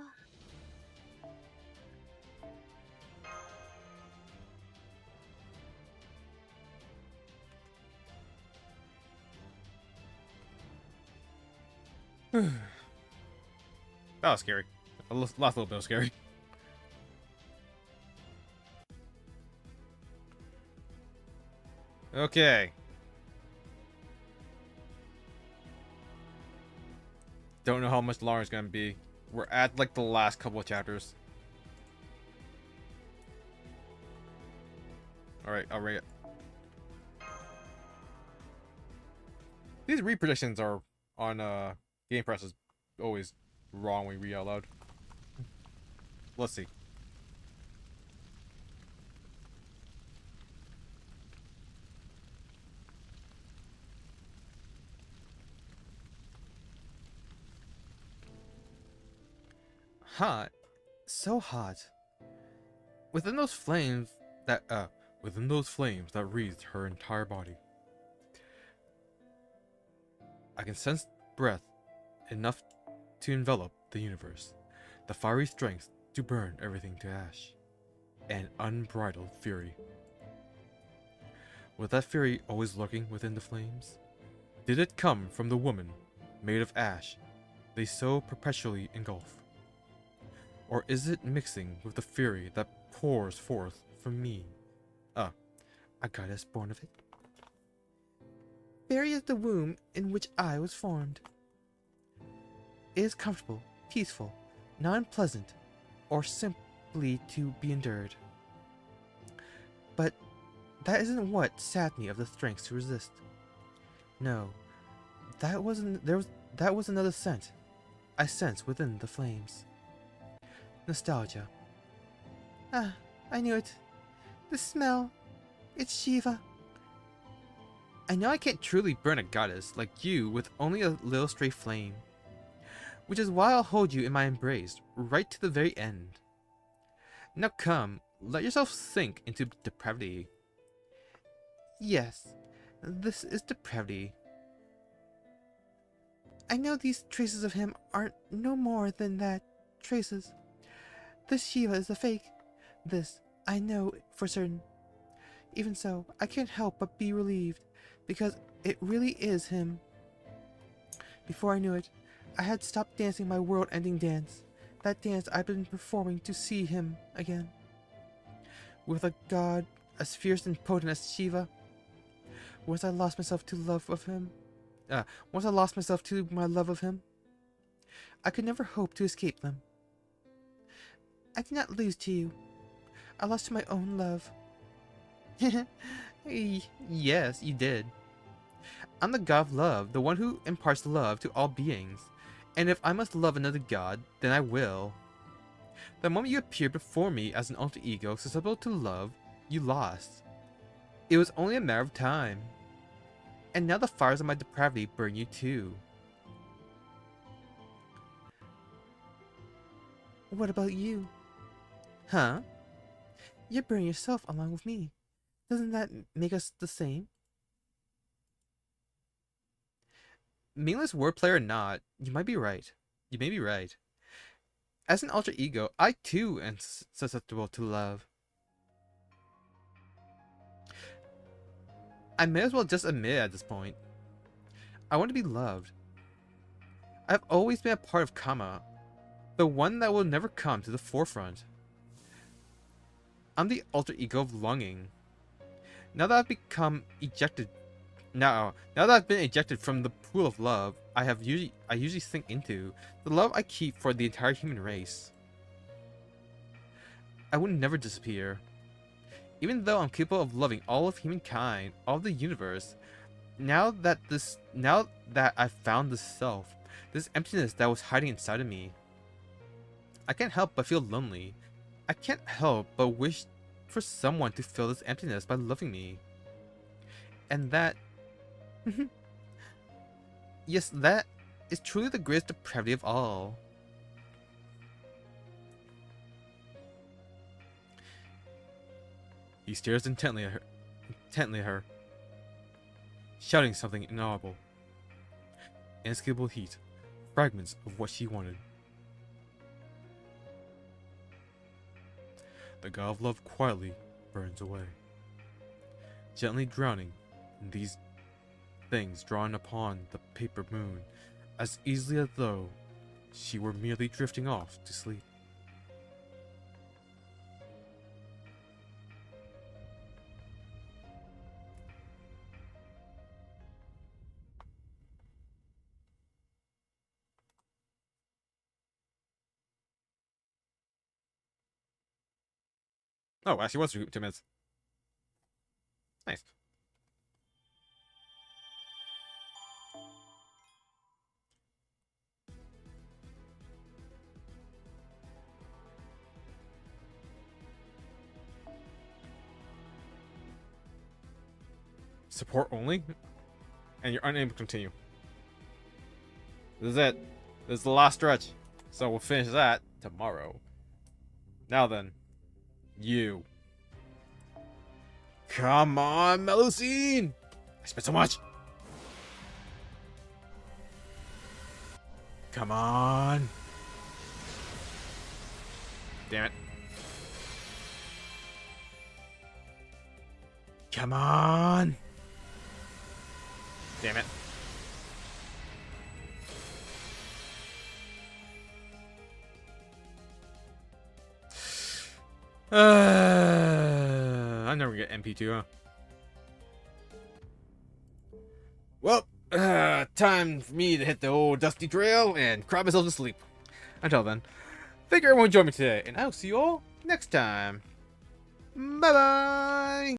That was scary. Last little bit of scary. Okay. Don't know how much longer it's gonna be. We're at like the last couple of chapters. Alright, I'll rate it. These read predictions are on Game Press is always wrong when we read out loud. Let's see. Hot. So hot. Within those flames that wreathed her entire body. I can sense breath enough to envelop the universe. The fiery strength to burn everything to ash. And unbridled fury. Was that fury always lurking within the flames? Did it come from the woman, made of ash, they so perpetually engulf? Or is it mixing with the fury that pours forth from me? A goddess born of it. Fairy is the womb in which I was formed. It is comfortable, peaceful, not unpleasant, or simply to be endured. But that isn't what sapped me of the strength to resist. No, that was another scent I sensed within the flames. Nostalgia. Ah, I knew it. The smell. It's Shiva. I know I can't truly burn a goddess like you with only a little stray flame. Which is why I'll hold you in my embrace, right to the very end. Now come, let yourself sink into depravity. Yes, this is depravity. I know these traces of him aren't no more than that, traces. This Shiva is a fake. This, I know for certain. Even so, I can't help but be relieved, because it really is him. Before I knew it, I had stopped dancing my world-ending dance, that dance I've been performing to see him again. With a god as fierce and potent as Shiva. Once I lost myself to love of him. Once I lost myself to my love of him, I could never hope to escape them. I did not lose to you. I lost to my own love. Yes, you did. I'm the god of love, the one who imparts love to all beings. And if I must love another god, then I will. The moment you appeared before me as an alter ego susceptible to love, you lost. It was only a matter of time. And now the fires of my depravity burn you too. What about you? Huh? You're burning yourself along with me. Doesn't that make us the same? Meaningless wordplay or not, you might be right. You may be right. As an alter ego, I too am susceptible to love. I may as well just admit it at this point. I want to be loved. I've always been a part of Kama, the one that will never come to the forefront. I'm the alter ego of longing. Now that I've become ejected, now that I've been ejected from the pool of love I usually sink into, the love I keep for the entire human race. I would never disappear. Even though I'm capable of loving all of humankind, all of the universe, now that I've found this self, this emptiness that was hiding inside of me, I can't help but feel lonely. I can't help but wish for someone to fill this emptiness by loving me. And that... yes, that is truly the greatest depravity of all. He stares intently at her, shouting something inaudible. Inescapable heat, fragments of what she wanted. The god of love quietly burns away, gently drowning in these things drawn upon the paper moon, as easily as though she were merely drifting off to sleep. Oh, actually was 2 minutes. Nice. Support only? And you're unable to continue. This is it. This is the last stretch. So we'll finish that tomorrow. Now then. You. Come on, Melusine! I spent so much! Come on! Damn it. Come on! Damn it. I'm never gonna get MP2, huh? Well, time for me to hit the old dusty trail and cry myself to sleep. Until then, thank you everyone who joined me today, and I'll see you all next time. Bye-bye!